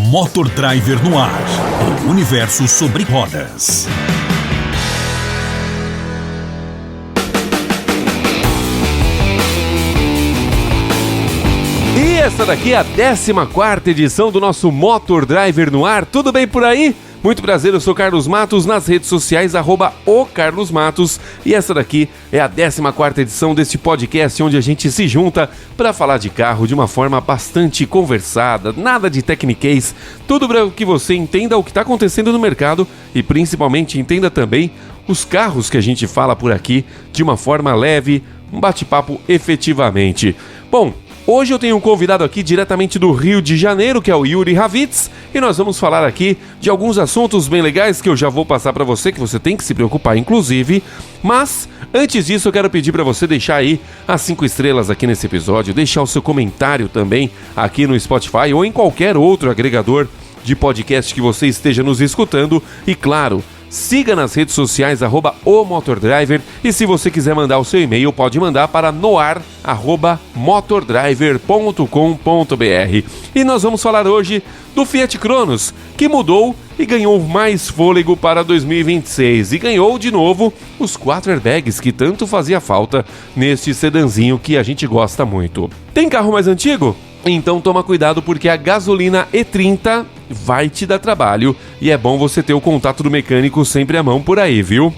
Motor Driver no ar. Um universo sobre rodas. E essa daqui é a 14ª edição do nosso Motor Driver no ar. Tudo bem por aí? Muito prazer, eu sou Carlos Matos, nas redes sociais, @ocarlosmatos. E essa daqui é a 14ª edição deste podcast, onde a gente se junta para falar de carro de uma forma bastante conversada, nada de tecniquez, tudo para que você entenda o que está acontecendo no mercado e principalmente entenda também os carros que a gente fala por aqui de uma forma leve, um bate-papo efetivamente. Bom, hoje eu tenho um convidado aqui diretamente do Rio de Janeiro, que é o Yuri Ravitz, e nós vamos falar aqui de alguns assuntos bem legais que eu já vou passar para você, que você tem que se preocupar, inclusive. Mas, antes disso, eu quero pedir para você deixar aí as 5 estrelas aqui nesse episódio, deixar o seu comentário também aqui no Spotify ou em qualquer outro agregador de podcast que você esteja nos escutando. E, claro, siga nas redes sociais @omotordriver, e se você quiser mandar o seu e-mail, pode mandar para noar@motordriver.com.br. E nós vamos falar hoje do Fiat Cronos, que mudou e ganhou mais fôlego para 2026 e ganhou de novo os 4 airbags que tanto fazia falta neste sedanzinho que a gente gosta muito. Tem carro mais antigo? Então toma cuidado, porque a gasolina E30 vai te dar trabalho e é bom você ter o contato do mecânico sempre à mão por aí, viu?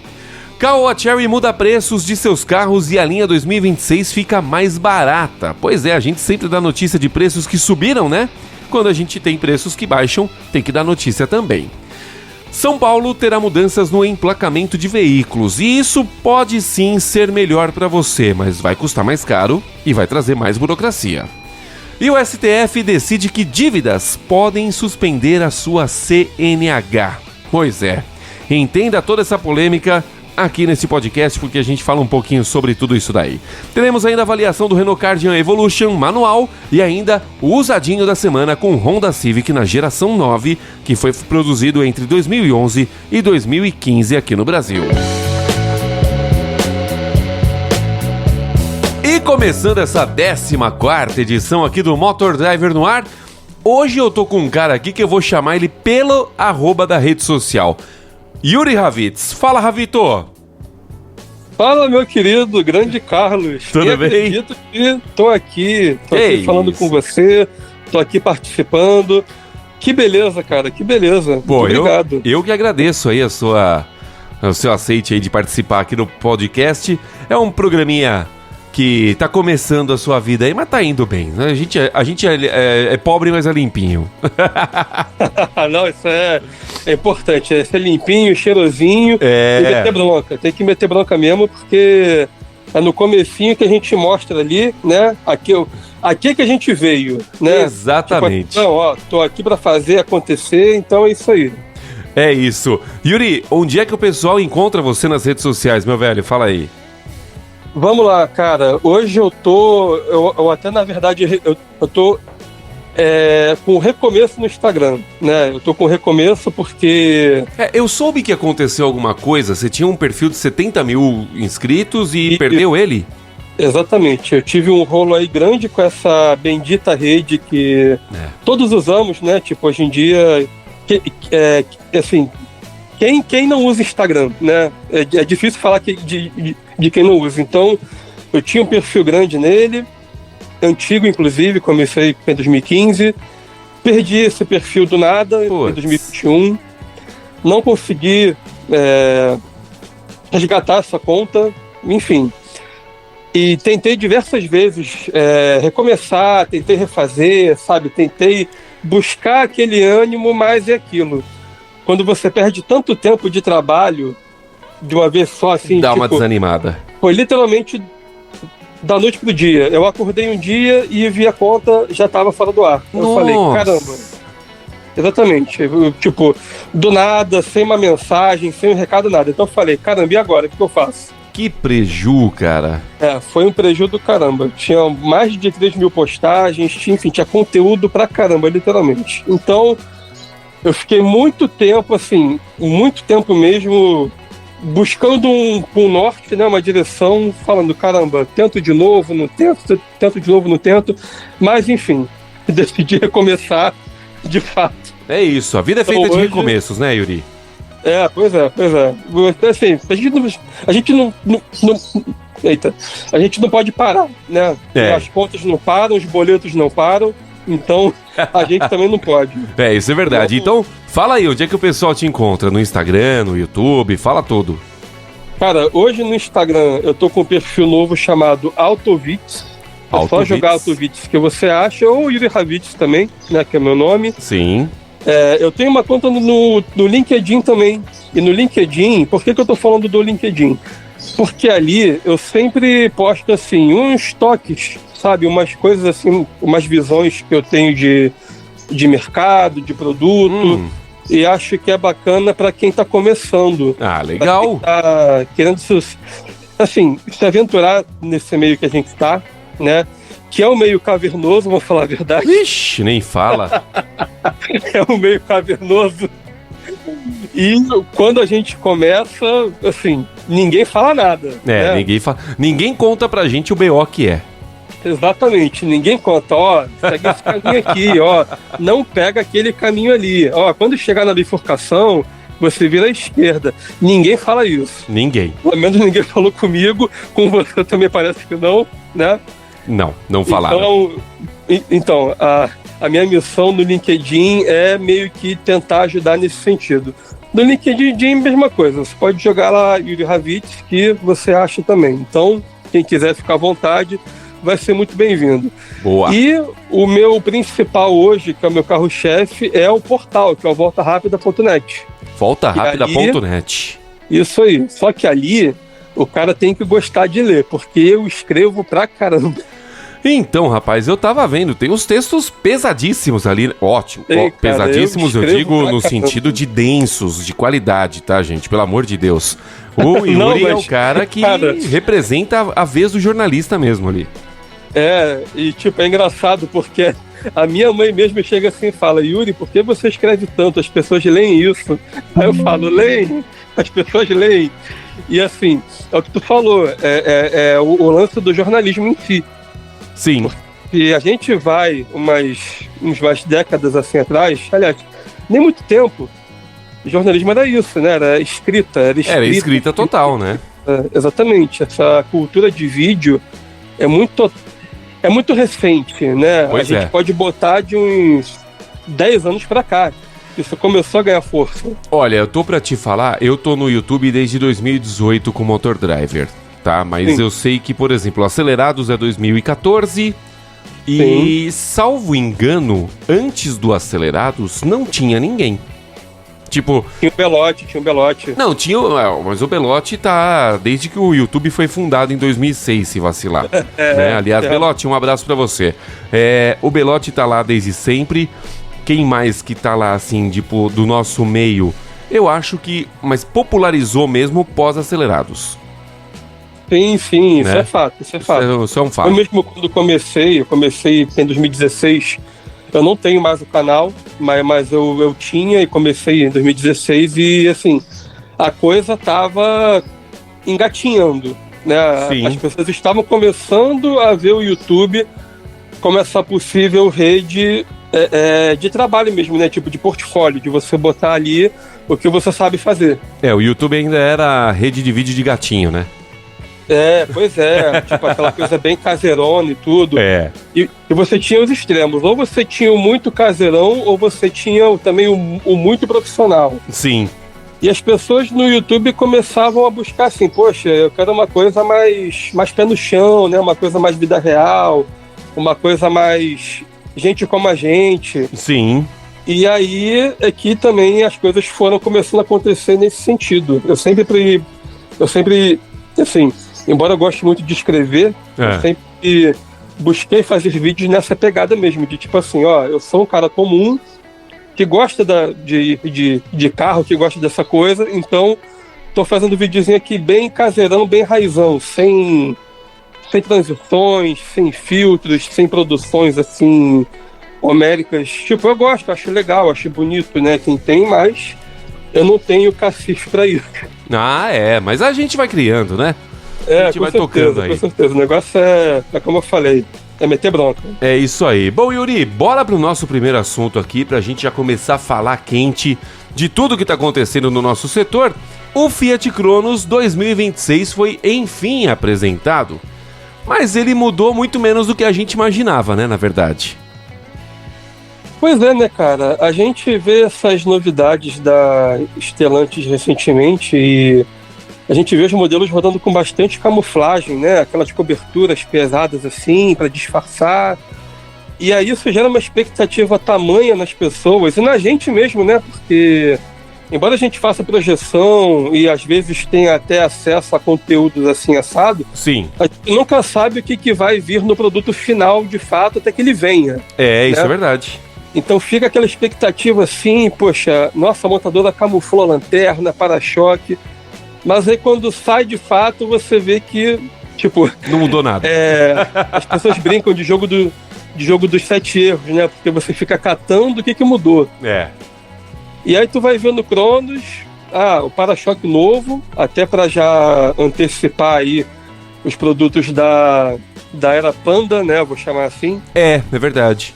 Caoa Chery muda preços de seus carros e a linha 2026 fica mais barata. Pois é, a gente sempre dá notícia de preços que subiram, né? Quando a gente tem preços que baixam, tem que dar notícia também. São Paulo terá mudanças no emplacamento de veículos e isso pode sim ser melhor para você, mas vai custar mais caro e vai trazer mais burocracia. E o STF decide que dívidas podem suspender a sua CNH. Pois é, entenda toda essa polêmica aqui nesse podcast, porque a gente fala um pouquinho sobre tudo isso daí. Teremos ainda a avaliação do Renault Kardian Evolution manual e ainda o usadinho da semana com o Honda Civic na geração 9, que foi produzido entre 2011 e 2015 aqui no Brasil. E começando essa 14ª edição aqui do Motor Driver no ar, hoje eu tô com um cara aqui que eu vou chamar ele pelo @ da rede social. Yuri Ravitz. Fala, Ravito! Fala, meu querido, grande Carlos. Tudo bem? Acredito que tô aqui falando com você, tô aqui participando. Que beleza, cara, que beleza. Pô, muito obrigado. Eu que agradeço aí o seu aceite aí de participar aqui no podcast. É um programinha que tá começando a sua vida aí, mas tá indo bem, né? A gente é pobre, mas é limpinho. Não, isso é importante, é ser limpinho, cheirosinho e meter bronca. Tem que meter bronca mesmo, porque é no comecinho que a gente mostra ali, né? Aqui que a gente veio, né? Exatamente. Tipo, não, ó, tô aqui pra fazer acontecer, então é isso aí. É isso. Yuri, onde é que o pessoal encontra você nas redes sociais, meu velho? Fala aí. Vamos lá, cara. Hoje eu até, na verdade, eu tô com recomeço no Instagram, né? Eu tô com recomeço porque... Eu soube que aconteceu alguma coisa. Você tinha um perfil de 70 mil inscritos e perdeu ele? Exatamente. Eu tive um rolo aí grande com essa bendita rede que todos usamos, né? Tipo, hoje em dia, assim... Quem não usa Instagram, né? É difícil falar de quem não usa. Então, eu tinha um perfil grande nele, antigo, inclusive, comecei em 2015. Perdi esse perfil do nada em 2021. Não consegui resgatar essa conta, enfim. E tentei diversas vezes recomeçar, tentei refazer, sabe? Tentei buscar aquele ânimo, mas é aquilo. Quando você perde tanto tempo de trabalho de uma vez só, assim... Dá uma desanimada. Foi literalmente da noite pro dia. Eu acordei um dia e vi a conta, já tava fora do ar. Eu falei, caramba. Exatamente. Tipo, do nada, sem uma mensagem, sem um recado, nada. Então eu falei, caramba, e agora? O que eu faço? Que preju, cara. Foi um preju do caramba. Tinha mais de 3 mil postagens, tinha conteúdo pra caramba, literalmente. Então... eu fiquei muito tempo, assim, muito tempo mesmo, buscando um norte, né, uma direção, falando, caramba, tento de novo, não tento, tento de novo, não tento, mas enfim, decidi recomeçar de fato. É isso, a vida é feita de recomeços, né, Yuri? Pois é. Assim, a gente não pode parar, né? As contas não param, os boletos não param, então a gente também não pode. Isso é verdade. Então, fala aí, onde é que o pessoal te encontra? No Instagram, no YouTube, fala tudo. Cara, hoje no Instagram eu tô com um perfil novo chamado Autovits. É só jogar Autovits que você acha, ou Yuri Ravits também, né, que é meu nome. Sim. Eu tenho uma conta no LinkedIn também. E no LinkedIn, por que eu tô falando do LinkedIn? Porque ali eu sempre posto, assim, uns toques, sabe? Umas coisas, assim, umas visões que eu tenho de mercado, de produto. E acho que é bacana para quem tá começando. Legal. Tá querendo, assim, se aventurar nesse meio que a gente tá, né? Que é um meio cavernoso, vou falar a verdade. Ixi, nem fala. É um meio cavernoso. E quando a gente começa, assim, ninguém fala nada. Né? Ninguém conta pra gente o BO que é. Exatamente, ninguém conta, segue esse caminho aqui, não pega aquele caminho ali. Quando chegar na bifurcação, você vira à esquerda. Ninguém fala isso. Ninguém. Pelo menos ninguém falou comigo, com você também parece que não, né? Não falaram. Então, a minha missão no LinkedIn é meio que tentar ajudar nesse sentido. No LinkedIn, mesma coisa. Você pode jogar lá Yuri Ravits, que você acha também. Então, quem quiser ficar à vontade, vai ser muito bem-vindo. Boa. E o meu principal hoje, que é o meu carro-chefe, é o portal, que é o voltarapida.net. Voltarapida.net. Isso aí. Só que ali, o cara tem que gostar de ler, porque eu escrevo pra caramba. Então, rapaz, eu tava vendo, tem uns textos pesadíssimos ali, ótimo, pesadíssimos eu digo no sentido de densos, de qualidade, tá, gente? Pelo amor de Deus. O Yuri é o cara que representa a vez do jornalista mesmo ali. É engraçado porque a minha mãe mesmo chega assim e fala: Yuri, por que você escreve tanto? As pessoas leem isso. Aí eu falo: leem, as pessoas leem. E assim, é o que tu falou, o lance do jornalismo em si. Sim. E a gente vai umas décadas assim atrás, aliás, nem muito tempo, jornalismo era isso, né? Era escrita. Era escrita total, né? Exatamente. Essa cultura de vídeo é muito recente, né? Pois a gente pode botar de uns 10 anos pra cá. Isso começou a ganhar força. Olha, eu tô pra te falar, eu tô no YouTube desde 2018 com Motor Driver. Tá, mas sim, eu sei que, por exemplo, Acelerados é 2014 e, sim, salvo engano, antes do Acelerados não tinha ninguém. Tipo... Tinha o Belote. Não, mas o Belote tá desde que o YouTube foi fundado em 2006, se vacilar. Né? Aliás, Belote, um abraço pra você. O Belote tá lá desde sempre. Quem mais que tá lá, assim, tipo, do nosso meio? Eu acho que... Mas popularizou mesmo pós-Acelerados. Sim, né? Isso é fato. Isso é um fato. Eu mesmo quando eu comecei em 2016, eu não tenho mais o canal, mas eu tinha e comecei em 2016 e, assim, a coisa tava engatinhando, né? Sim. As pessoas estavam começando a ver o YouTube como essa possível rede de trabalho mesmo, né? Tipo de portfólio, de você botar ali o que você sabe fazer. O YouTube ainda era rede de vídeo de gatinho, né? Pois é, tipo aquela coisa bem caseirona e tudo. E você tinha os extremos, ou você tinha o muito caseirão, ou você tinha também o muito profissional. Sim. E as pessoas no YouTube começavam a buscar assim, poxa, eu quero uma coisa mais pé no chão, né? Uma coisa mais vida real, uma coisa mais gente como a gente. Sim. E aí é que também as coisas foram começando a acontecer nesse sentido. Eu sempre, assim... Embora eu goste muito de escrever, eu sempre busquei fazer vídeos nessa pegada mesmo, de tipo assim, eu sou um cara comum, que gosta de carro, que gosta dessa coisa, então tô fazendo um videozinho aqui bem caseirão, bem raizão, sem transições, sem filtros, sem produções assim, homéricas. Tipo, eu gosto, acho legal, acho bonito, né, quem tem, mas eu não tenho cacife pra isso. Mas a gente vai criando, né? A gente vai tocando aí. Com certeza, o negócio é como eu falei, é meter bronca. É isso aí. Bom, Yuri, bora pro nosso primeiro assunto aqui, pra gente já começar a falar quente de tudo que tá acontecendo no nosso setor. O Fiat Cronos 2026 foi, enfim, apresentado. Mas ele mudou muito menos do que a gente imaginava, né, na verdade. Pois é, né, cara? A gente vê essas novidades da Stellantis recentemente e a gente vê os modelos rodando com bastante camuflagem, né? Aquelas coberturas pesadas assim, para disfarçar. E aí isso gera uma expectativa tamanha nas pessoas e na gente mesmo, né? Porque, embora a gente faça projeção e às vezes tenha até acesso a conteúdos assim assado, sim, a gente nunca sabe o que vai vir no produto final de fato até que ele venha. Isso é verdade. Então fica aquela expectativa assim, poxa, nossa, a montadora camuflou a lanterna, para-choque, mas aí quando sai de fato você vê que, tipo... Não mudou nada. As pessoas brincam de jogo dos 7 erros, né? Porque você fica catando o que mudou. E aí tu vai ver no Cronos, o para-choque novo, até para já antecipar aí os produtos da era Panda, né? Vou chamar assim. É verdade.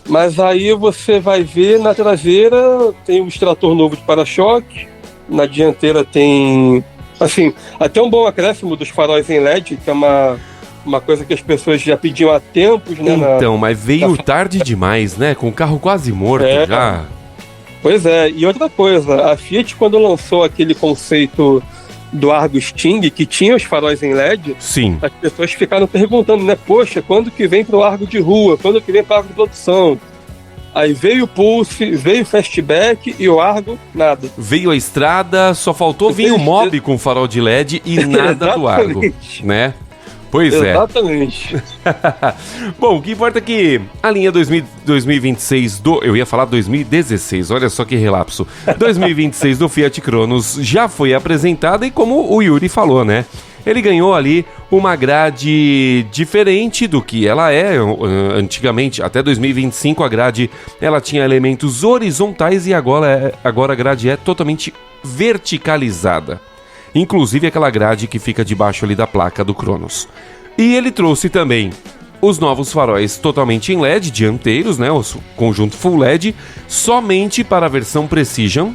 Mas aí você vai ver na traseira tem o extrator novo de para-choque, na dianteira tem, assim, até um bom acréscimo dos faróis em LED, que é uma coisa que as pessoas já pediam há tempos, né? Então, mas veio tarde demais, né? Com o carro quase morto já. Pois é, e outra coisa, a Fiat quando lançou aquele conceito do Argo Sting, que tinha os faróis em LED, sim, as pessoas ficaram perguntando, né? Poxa, quando que vem pro Argo de rua? Quando que vem pro Argo de produção? Aí veio o Pulse, veio o Fastback e o Argo, nada. Veio a estrada, só faltou vir o Mob com farol de LED e nada do Argo, né? Pois Exatamente. Bom, o que importa é que a linha 2026 eu ia falar 2016, olha só que relapso. 2026 do Fiat Cronos já foi apresentada e como o Yuri falou, né? Ele ganhou ali uma grade diferente do que ela é. Antigamente, até 2025, a grade ela tinha elementos horizontais e agora a grade é totalmente verticalizada. Inclusive aquela grade que fica debaixo ali da placa do Cronos. E ele trouxe também os novos faróis totalmente em LED, dianteiros, né, o conjunto Full LED, somente para a versão Precision,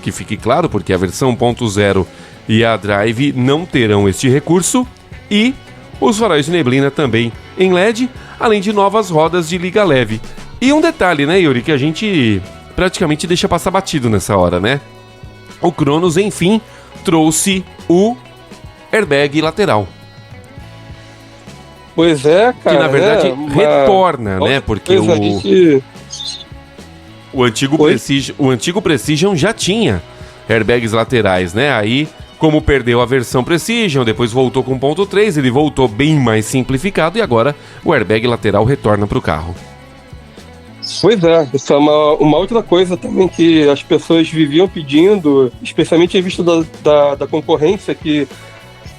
que fique claro, porque a versão 1.0 e a Drive não terão este recurso, e os faróis de neblina também em LED, além de novas rodas de liga leve. E um detalhe, né, Yuri, que a gente praticamente deixa passar batido nessa hora, né? O Cronos, enfim, trouxe o airbag lateral. Pois é, cara. Que na verdade retorna, né? Porque o antigo Precision já tinha airbags laterais, né? Aí, como perdeu a versão Precision, depois voltou com 1.3, ele voltou bem mais simplificado e agora o airbag lateral retorna para o carro. Pois é, isso é uma outra coisa também que as pessoas viviam pedindo, especialmente em vista da concorrência, que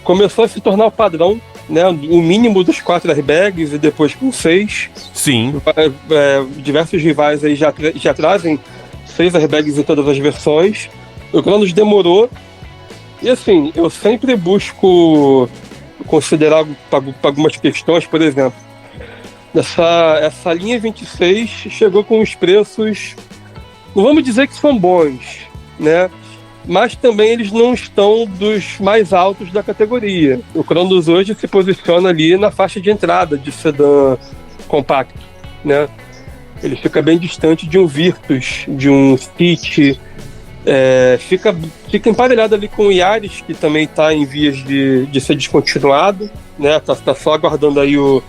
começou a se tornar o padrão, né? O mínimo dos 4 airbags e depois com 6. Sim. Diversos rivais aí já trazem 6 airbags em todas as versões. O Cronos demorou. E assim, eu sempre busco considerar algumas questões, por exemplo. Essa linha 26 chegou com os preços, não vamos dizer que são bons, né? Mas também eles não estão dos mais altos da categoria. O Cronos hoje se posiciona ali na faixa de entrada de sedã compacto, né? Ele fica bem distante de um Virtus, de um Fit, fica emparelhado ali com o Yaris, que também está em vias de ser descontinuado, né? Tá só aguardando aí o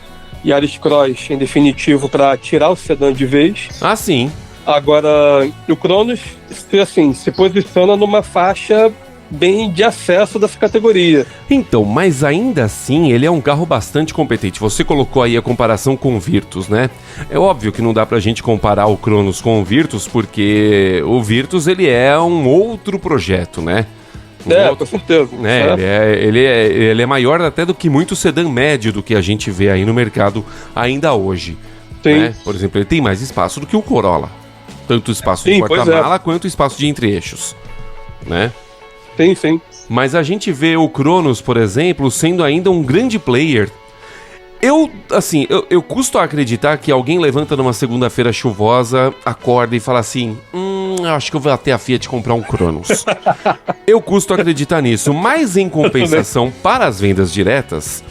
Yaris Cross, em definitivo, para tirar o sedã de vez. Ah, sim. Agora, o Cronos, assim, se posiciona numa faixa bem de acesso dessa categoria. Então, mas ainda assim, ele é um carro bastante competente. Você colocou aí a comparação com o Virtus, né? É óbvio que não dá pra gente comparar o Cronos com o Virtus, porque o Virtus, ele é um outro projeto, né? Com certeza. Né? Ele é maior até do que muito sedã médio do que a gente vê aí no mercado ainda hoje. Sim. Né? Por exemplo, ele tem mais espaço do que o Corolla. Tanto espaço de porta-mala quanto espaço de entre-eixos. Né? Sim. Mas a gente vê o Cronos, por exemplo, sendo ainda um grande player Eu custo a acreditar que alguém levanta numa segunda-feira chuvosa, acorda e fala assim, acho que eu vou até a Fiat comprar um Cronos. Eu custo acreditar nisso, mas em compensação, para as vendas diretas,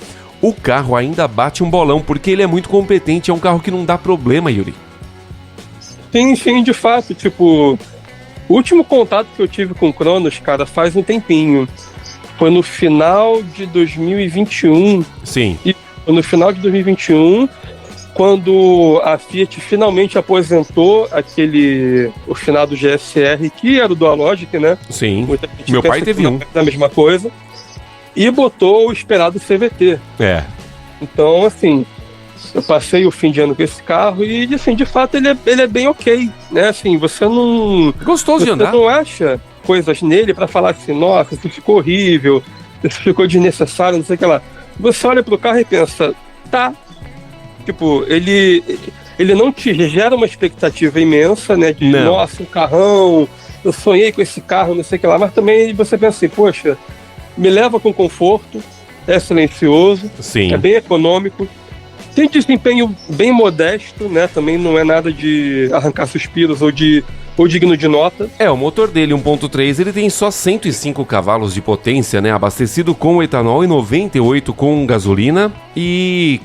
o carro ainda bate um bolão, porque ele é muito competente, é um carro que não dá problema, Yuri. Sim, de fato, tipo, o último contato que eu tive com o Cronos, cara, faz um tempinho. Foi no final de 2021. Sim. E no final de 2021, quando a Fiat finalmente aposentou o finado GSR, que era o Dualogic, né? Sim, meu pai teve um. Da mesma coisa. E botou o esperado CVT. Então, assim, eu passei o fim de ano com esse carro e, assim, de fato, ele é bem ok, né? Assim, você não... Gostoso de andar. Você não acha coisas nele pra falar assim, nossa, isso ficou horrível, isso ficou desnecessário, não sei o que lá. Você olha pro carro e pensa, tá. Tipo, ele não te gera uma expectativa imensa, né? De, nossa, um carrão, eu sonhei com esse carro, não sei o que lá. Mas também você pensa assim, poxa, me leva com conforto, é silencioso, sim, é bem econômico, tem desempenho bem modesto, né? Também não é nada de arrancar suspiros ou digno de nota. O motor dele, 1.3, ele tem só 105 cavalos de potência, né? Abastecido com etanol e 98 com gasolina e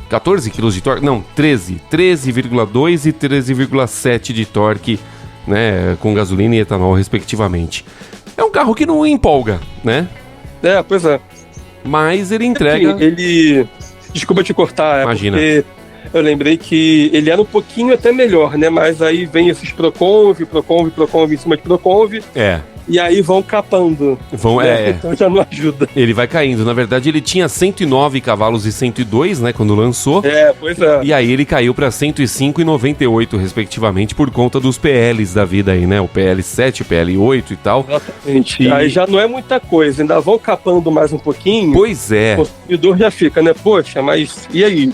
14 quilos de torque, não, 13,2 e 13,7 de torque, né? Com gasolina e etanol, respectivamente. É um carro que não empolga, né? Pois é. Mas ele entrega... Desculpa te cortar, Imagina. Porque eu lembrei que ele era um pouquinho até melhor, né? Mas aí vem esses Proconv em cima de Proconv. E aí vão capando. Então já não ajuda. Ele vai caindo. Na verdade, ele tinha 109 cavalos e 102, né? Quando lançou. Pois é. E aí ele caiu para 105 e 98, respectivamente, por conta dos PLs da vida aí, né? O PL7, o PL8 e tal. Exatamente. Aí já não é muita coisa. Ainda vão capando mais um pouquinho. Pois é. O consumidor já fica, né? Poxa, mas e aí?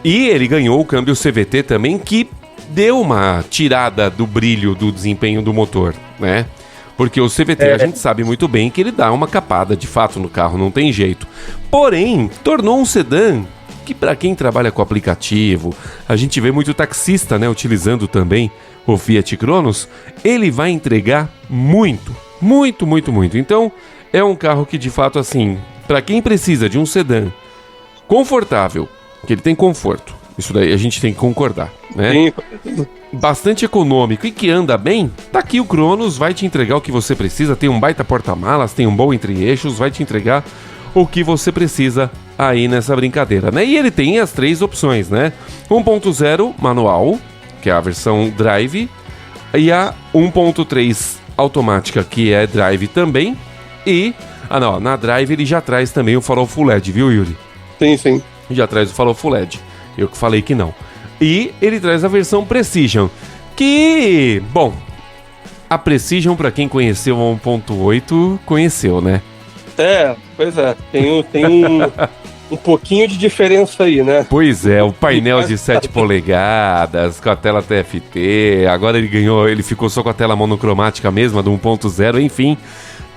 E ele ganhou o câmbio CVT também, que deu uma tirada do brilho do desempenho do motor, né? Porque o CVT a gente sabe muito bem que ele dá uma capada de fato no carro, não tem jeito. Porém, tornou um sedã que, para quem trabalha com aplicativo, a gente vê muito taxista, né, utilizando também o Fiat Cronos, ele vai entregar muito. Então, é um carro que de fato, assim, para quem precisa de um sedã confortável, que ele tem conforto, isso daí a gente tem que concordar, né? Sim. Bastante econômico e que anda bem, tá aqui o Cronos, vai te entregar o que você precisa, tem um baita porta-malas, tem um bom entre-eixos, vai te entregar o que você precisa aí nessa brincadeira, né? E ele tem as 3 opções, né? 1.0 manual, que é a versão Drive, e a 1.3 automática, que é Drive também, e... na Drive ele já traz também o farol Full LED, viu, Yuri? Sim. Já traz o farol Full LED, eu que falei que não. E ele traz a versão Precision, que, bom, a Precision, para quem conheceu a 1.8, conheceu, né? Pois é, tem um pouquinho de diferença aí, né? Pois é, o painel de 7 polegadas, com a tela TFT, agora ele ficou só com a tela monocromática mesmo, a do 1.0, enfim...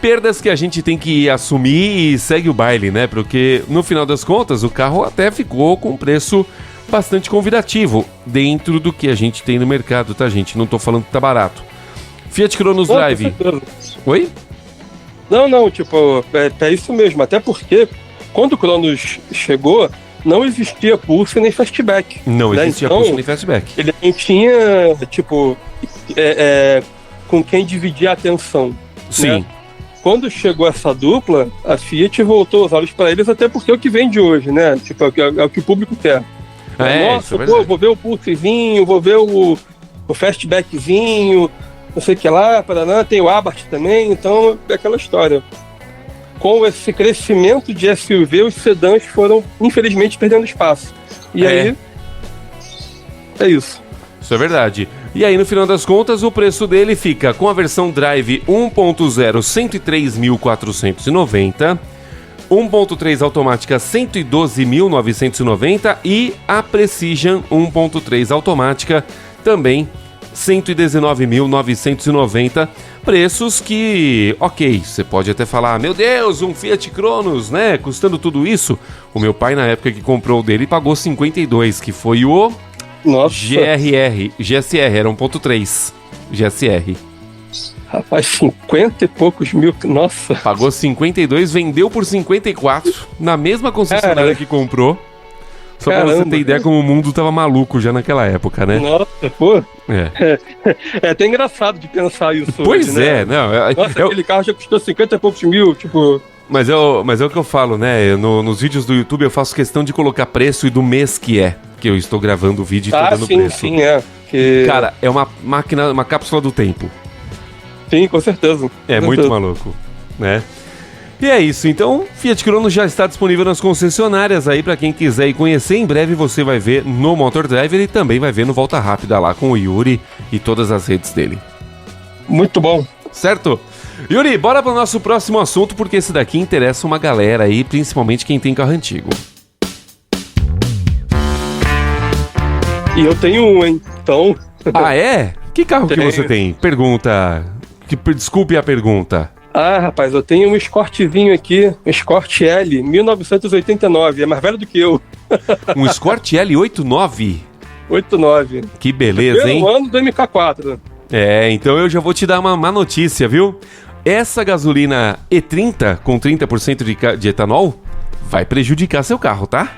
Perdas que a gente tem que assumir e segue o baile, né? Porque, no final das contas, o carro até ficou com um preço bastante convidativo dentro do que a gente tem no mercado, tá, gente? Não tô falando que tá barato. Fiat Cronos Drive. Oi? Não, tipo, é isso mesmo. Até porque, quando o Cronos chegou, não existia Pulse nem Fastback. Não existia então, Pulse nem Fastback. Ele não tinha, tipo, com quem dividir a atenção. Sim. Né? Quando chegou essa dupla, a Fiat voltou os olhos para eles, até porque é o que vende hoje, né? Tipo, é o que o público quer. Nossa, vou ver o Pulsezinho, vou ver o Fastbackzinho, não sei o que lá, Paraná, tem o Abarth também, então é aquela história. Com esse crescimento de SUV, os sedãs foram, infelizmente, perdendo espaço. E aí, é isso. Isso é verdade. E aí, no final das contas, o preço dele fica com a versão Drive 1.0, 103.490, 1.3 automática, 112.990 e a Precision 1.3 automática também R$119.990, preços que, ok, você pode até falar, meu Deus, um Fiat Cronos, né, custando tudo isso. O meu pai, na época que comprou o dele, pagou 52, que foi o Nossa. GSR, era 1.3 GSR. Rapaz, 50 e poucos mil, nossa. Pagou 52, vendeu por 54, na mesma concessionária que comprou. Só pra você ter ideia como o mundo tava maluco já naquela época, né? Nossa, pô. É até engraçado de pensar isso. Pois hoje, é, né? não. Nossa, aquele carro já custou 50 e poucos mil, tipo. Mas é o que eu falo, né? Nos vídeos do YouTube eu faço questão de colocar preço e do mês que eu estou gravando o vídeo e tô dando preço. Sim, que... Cara, é uma máquina, uma cápsula do tempo. Sim, com certeza. É muito maluco, né? E é isso, então, Fiat Cronos já está disponível nas concessionárias aí para quem quiser ir conhecer. Em breve você vai ver no Motor Driver e também vai ver no Volta Rápida lá com o Yuri e todas as redes dele. Muito bom. Certo? Yuri, bora pro nosso próximo assunto, porque esse daqui interessa uma galera aí, principalmente quem tem carro antigo. E eu tenho um, hein? Então... Ah, é? Que carro que você tem? Pergunta... Desculpe a pergunta. Ah, rapaz, eu tenho um Escortzinho aqui, um Escort L, 1989, é mais velho do que eu. Um Escort L 89? 89. Que beleza, hein? Primeiro ano do MK4. É, então eu já vou te dar uma má notícia, viu? Essa gasolina E30 com 30% de etanol vai prejudicar seu carro, tá?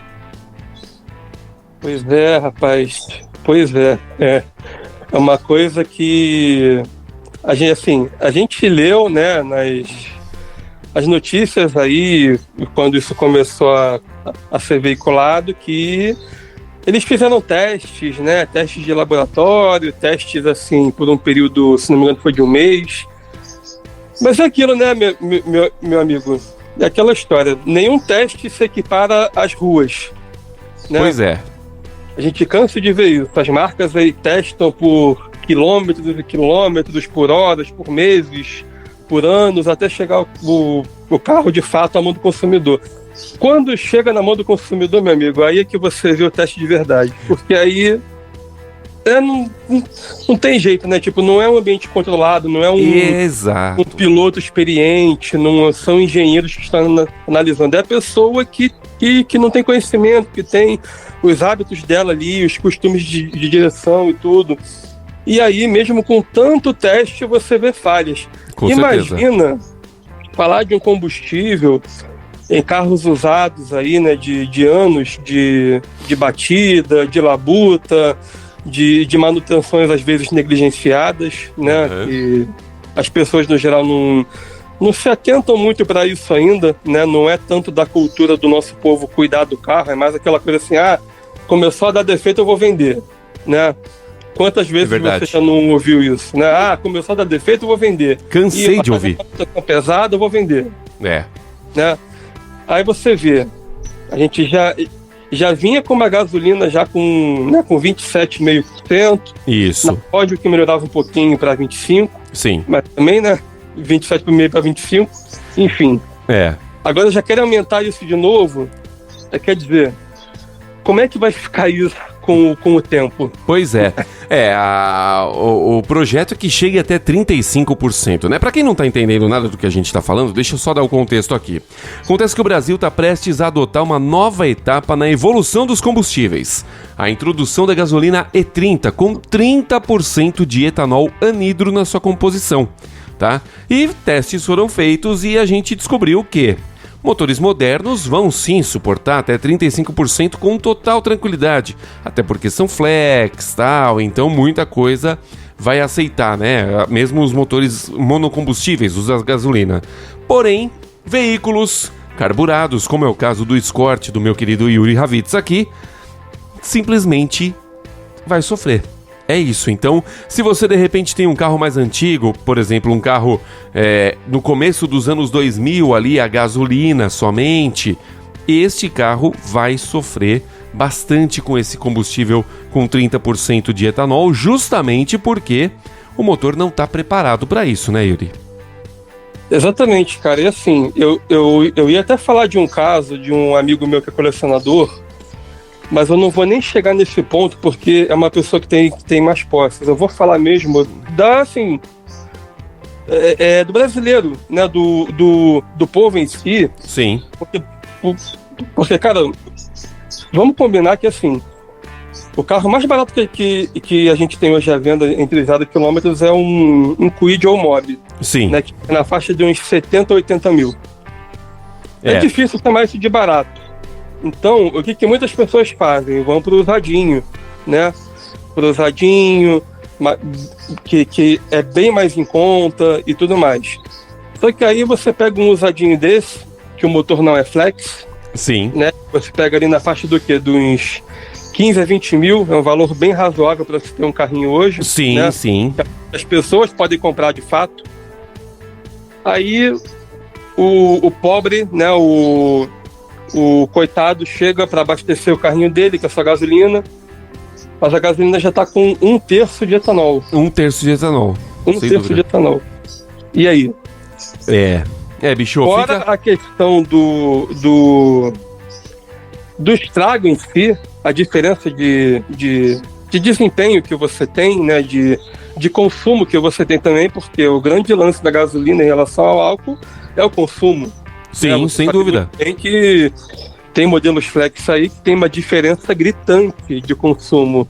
Pois é, rapaz. Pois é. É uma coisa que... A gente leu, né, as notícias aí, quando isso começou a ser veiculado, que eles fizeram testes, né, testes de laboratório, testes, assim, por um período, se não me engano, foi de um mês. Mas é aquilo, né, meu amigo, é aquela história, nenhum teste se equipara às ruas, né? Pois é. A gente cansa de ver isso, as marcas aí testam por quilômetros e quilômetros, por horas, por meses, por anos, até chegar o carro de fato à mão do consumidor. Quando chega na mão do consumidor, meu amigo, aí é que você vê o teste de verdade. Porque aí não tem jeito, né? Tipo, não é um ambiente controlado, não é um piloto experiente, não são engenheiros que estão analisando. É a pessoa que não tem conhecimento, que tem os hábitos dela ali, os costumes de direção e tudo. E aí, mesmo com tanto teste, você vê falhas. Com Imagina certeza. Falar de um combustível em carros usados aí, né, de anos de batida, de labuta, de manutenções às vezes negligenciadas, né? E as pessoas no geral não se atentam muito para isso ainda, né? Não é tanto da cultura do nosso povo cuidar do carro, é mais aquela coisa assim, começou a dar defeito, eu vou vender, né? Quantas vezes você já não ouviu isso, né? Começou a dar defeito, eu vou vender. Cansei de ouvir. Pesado, eu vou vender. É. Né? Aí você vê, a gente já vinha com uma gasolina já com 27,5%. Isso. Na Ford que melhorava um pouquinho para 25%. Sim. Mas também, né? 27,5% para 25%. Enfim. É. Agora já querem aumentar isso de novo. Quer dizer, como é que vai ficar isso com o tempo? Pois é. O projeto é que chegue até 35%, né? Pra quem não tá entendendo nada do que a gente tá falando, deixa eu só dar o contexto aqui. Acontece que o Brasil tá prestes a adotar uma nova etapa na evolução dos combustíveis. A introdução da gasolina E30 com 30% de etanol anidro na sua composição, tá? E testes foram feitos e a gente descobriu que motores modernos vão sim suportar até 35% com total tranquilidade, até porque são flex, tal, então muita coisa vai aceitar, né? Mesmo os motores monocombustíveis, usam gasolina. Porém, veículos carburados, como é o caso do Escort do meu querido Yuri Ravitz aqui, simplesmente vai sofrer. É isso, então, se você de repente tem um carro mais antigo, por exemplo, um carro no começo dos anos 2000 ali, a gasolina somente, este carro vai sofrer bastante com esse combustível com 30% de etanol, justamente porque o motor não está preparado para isso, né, Yuri? Exatamente, cara, e assim, eu ia até falar de um caso de um amigo meu que é colecionador, mas eu não vou nem chegar nesse ponto porque é uma pessoa que tem mais posses. Eu vou falar mesmo assim, do brasileiro, né? Do povo em si. Sim. Porque, cara, vamos combinar que assim, o carro mais barato que a gente tem hoje à venda entre 0 km é um Kwid ou Mobi. Sim. Né, que é na faixa de uns 70, 80 mil. É difícil chamar isso de barato. Então, o que muitas pessoas fazem? Vão pro usadinho, né? Pro usadinho, que é bem mais em conta e tudo mais. Só que aí você pega um usadinho desse, que o motor não é flex. Sim. Né? Você pega ali na faixa do quê? Dos 15 a 20 mil, é um valor bem razoável para você ter um carrinho hoje. Sim, né? sim. As pessoas podem comprar de fato. Aí o pobre, né? O coitado chega para abastecer o carrinho dele, que é só gasolina, mas a gasolina já está com 1/3 de etanol. 1/3 de etanol. 1/3 de etanol. E aí? Bicho. Fora a questão do estrago em si, a diferença de desempenho que você tem, né? De consumo que você tem também, porque o grande lance da gasolina em relação ao álcool é o consumo. Sim, sem dúvida. Tem que tem modelos flex aí que tem uma diferença gritante de consumo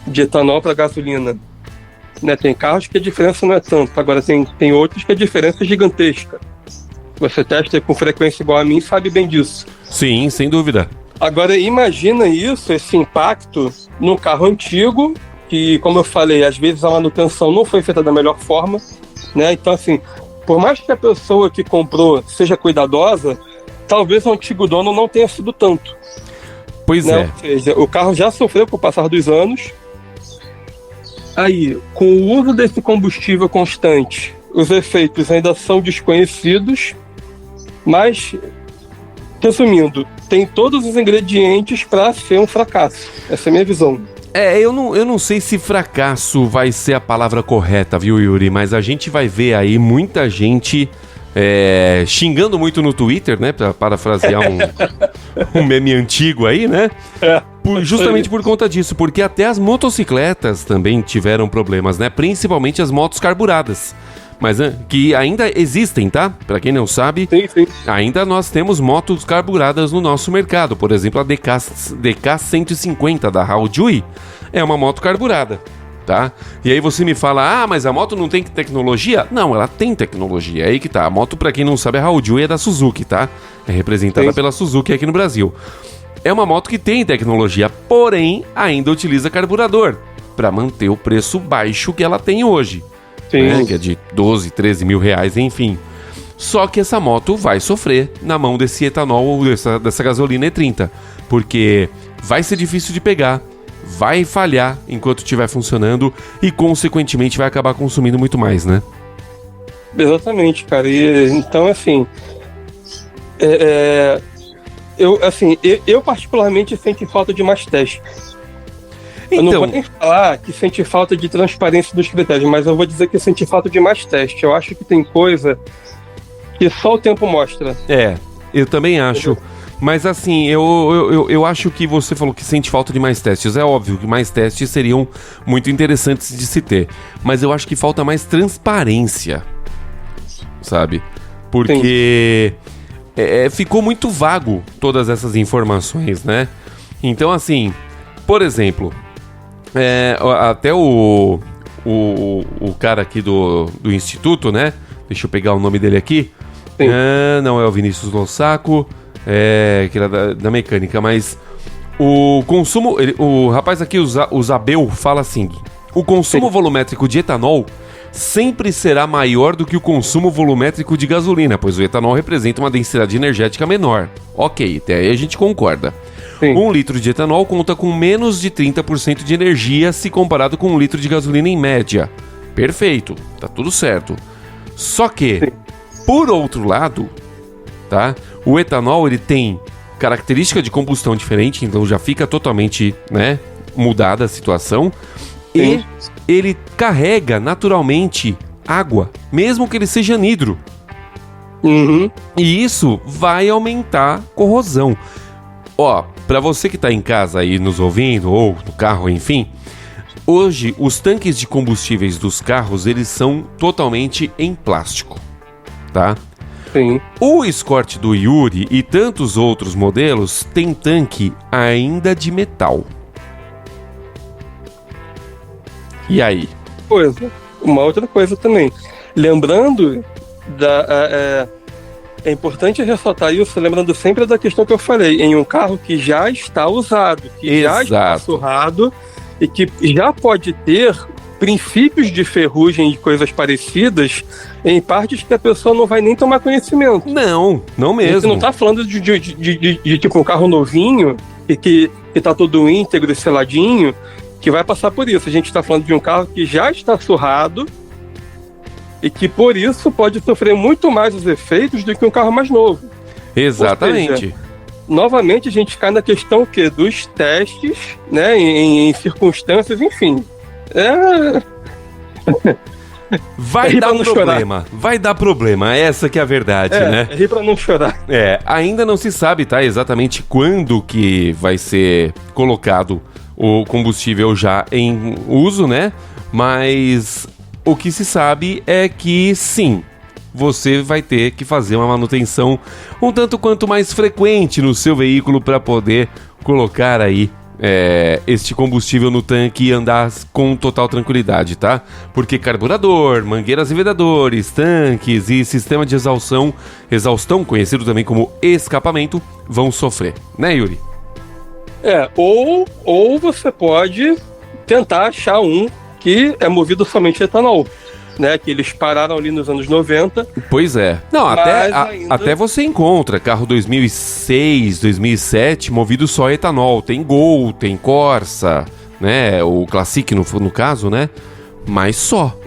de etanol para gasolina. Né? Tem carros que a diferença não é tanto, agora tem outros que a diferença é gigantesca. Você testa com frequência igual a mim, sabe bem disso. Sim, sem dúvida. Agora imagina esse impacto num carro antigo, que, como eu falei, às vezes a manutenção não foi feita da melhor forma, né? Então, assim, por mais que a pessoa que comprou seja cuidadosa, talvez o antigo dono não tenha sido tanto. Pois né? é. Ou seja, o carro já sofreu com o passar dos anos. Aí, com o uso desse combustível constante, os efeitos ainda são desconhecidos, mas, resumindo, tem todos os ingredientes para ser um fracasso. Essa é a minha visão. Eu não sei se fracasso vai ser a palavra correta, viu, Yuri? Mas a gente vai ver aí muita gente xingando muito no Twitter, né? Pra parafrasear um meme antigo aí, né? Justamente por conta disso, porque até as motocicletas também tiveram problemas, né? Principalmente as motos carburadas. Mas que ainda existem, tá? Pra quem não sabe, sim. Ainda nós temos motos carburadas no nosso mercado. Por exemplo, a DK 150 da Haojui é uma moto carburada, tá? E aí você me fala, mas a moto não tem tecnologia? Não, ela tem tecnologia, é aí que tá. A moto, pra quem não sabe, a Haojui é da Suzuki, tá? É representada pela Suzuki aqui no Brasil. É uma moto que tem tecnologia, porém ainda utiliza carburador pra manter o preço baixo que ela tem hoje. Né, que é de 12, 13 mil reais, enfim. Só que essa moto vai sofrer na mão desse etanol, dessa gasolina E30, porque vai ser difícil de pegar, vai falhar enquanto estiver funcionando e, consequentemente, vai acabar consumindo muito mais, né? Exatamente, cara. Então, assim, eu particularmente sinto falta de mais testes. Eu não vou nem falar que sente falta de transparência dos critérios, mas eu vou dizer que sente falta de mais teste. Eu acho que tem coisa que só o tempo mostra. Eu também acho. Mas assim, eu acho que você falou que sente falta de mais testes. É óbvio que mais testes seriam muito interessantes de se ter. Mas eu acho que falta mais transparência, sabe? Porque ficou muito vago todas essas informações, né? Então assim, por exemplo... até o cara aqui do Instituto, né? Deixa eu pegar o nome dele aqui. Não é o Vinícius Lossaco, que era da mecânica, mas o consumo... o rapaz aqui, o Zabel, fala assim: o consumo volumétrico de etanol sempre será maior do que o consumo volumétrico de gasolina, pois o etanol representa uma densidade energética menor. Ok, até aí a gente concorda. 1 litro de etanol conta com menos de 30% de energia se comparado com 1 litro de gasolina em média. Perfeito, tá tudo certo. Só que, por outro lado, tá? O etanol ele tem característica de combustão diferente, então já fica totalmente, né, mudada a situação. E ele carrega naturalmente água, mesmo que ele seja anidro. E isso vai aumentar corrosão. para você que está em casa aí nos ouvindo, ou no carro, enfim, hoje os tanques de combustíveis dos carros, eles são totalmente em plástico, tá? Sim. O Escort do Yuri e tantos outros modelos tem tanque ainda de metal. E aí? Uma outra coisa também. Lembrando é importante ressaltar isso, lembrando sempre da questão que eu falei, em um carro que já está usado, que já está surrado e que já pode ter princípios de ferrugem e coisas parecidas em partes que a pessoa não vai nem tomar conhecimento. Não mesmo. A gente não tá falando de tipo um carro novinho e que tá todo íntegro e seladinho, que vai passar por isso. A gente está falando de um carro que já está surrado e que por isso pode sofrer muito mais os efeitos do que um carro mais novo. Exatamente. Ou seja, novamente a gente cai na questão dos testes, né, em circunstâncias, enfim. Vai dar problema, vai dar problema, essa que é a verdade, né? Rir pra não chorar. Ainda não se sabe, tá, exatamente quando que vai ser colocado o combustível já em uso, né? Mas o que se sabe é que sim, você vai ter que fazer uma manutenção um tanto quanto mais frequente no seu veículo para poder colocar aí este combustível no tanque e andar com total tranquilidade, tá? Porque carburador, mangueiras e vedadores, tanques e sistema de exaustão, conhecido também como escapamento, vão sofrer, né, Yuri? Ou você pode tentar achar um que é movido somente a etanol, né? Que eles pararam ali nos anos 90. Pois é. Não, até você encontra carro 2006, 2007 movido só a etanol. Tem Gol, tem Corsa, né? O Classic no caso, né? Mas só.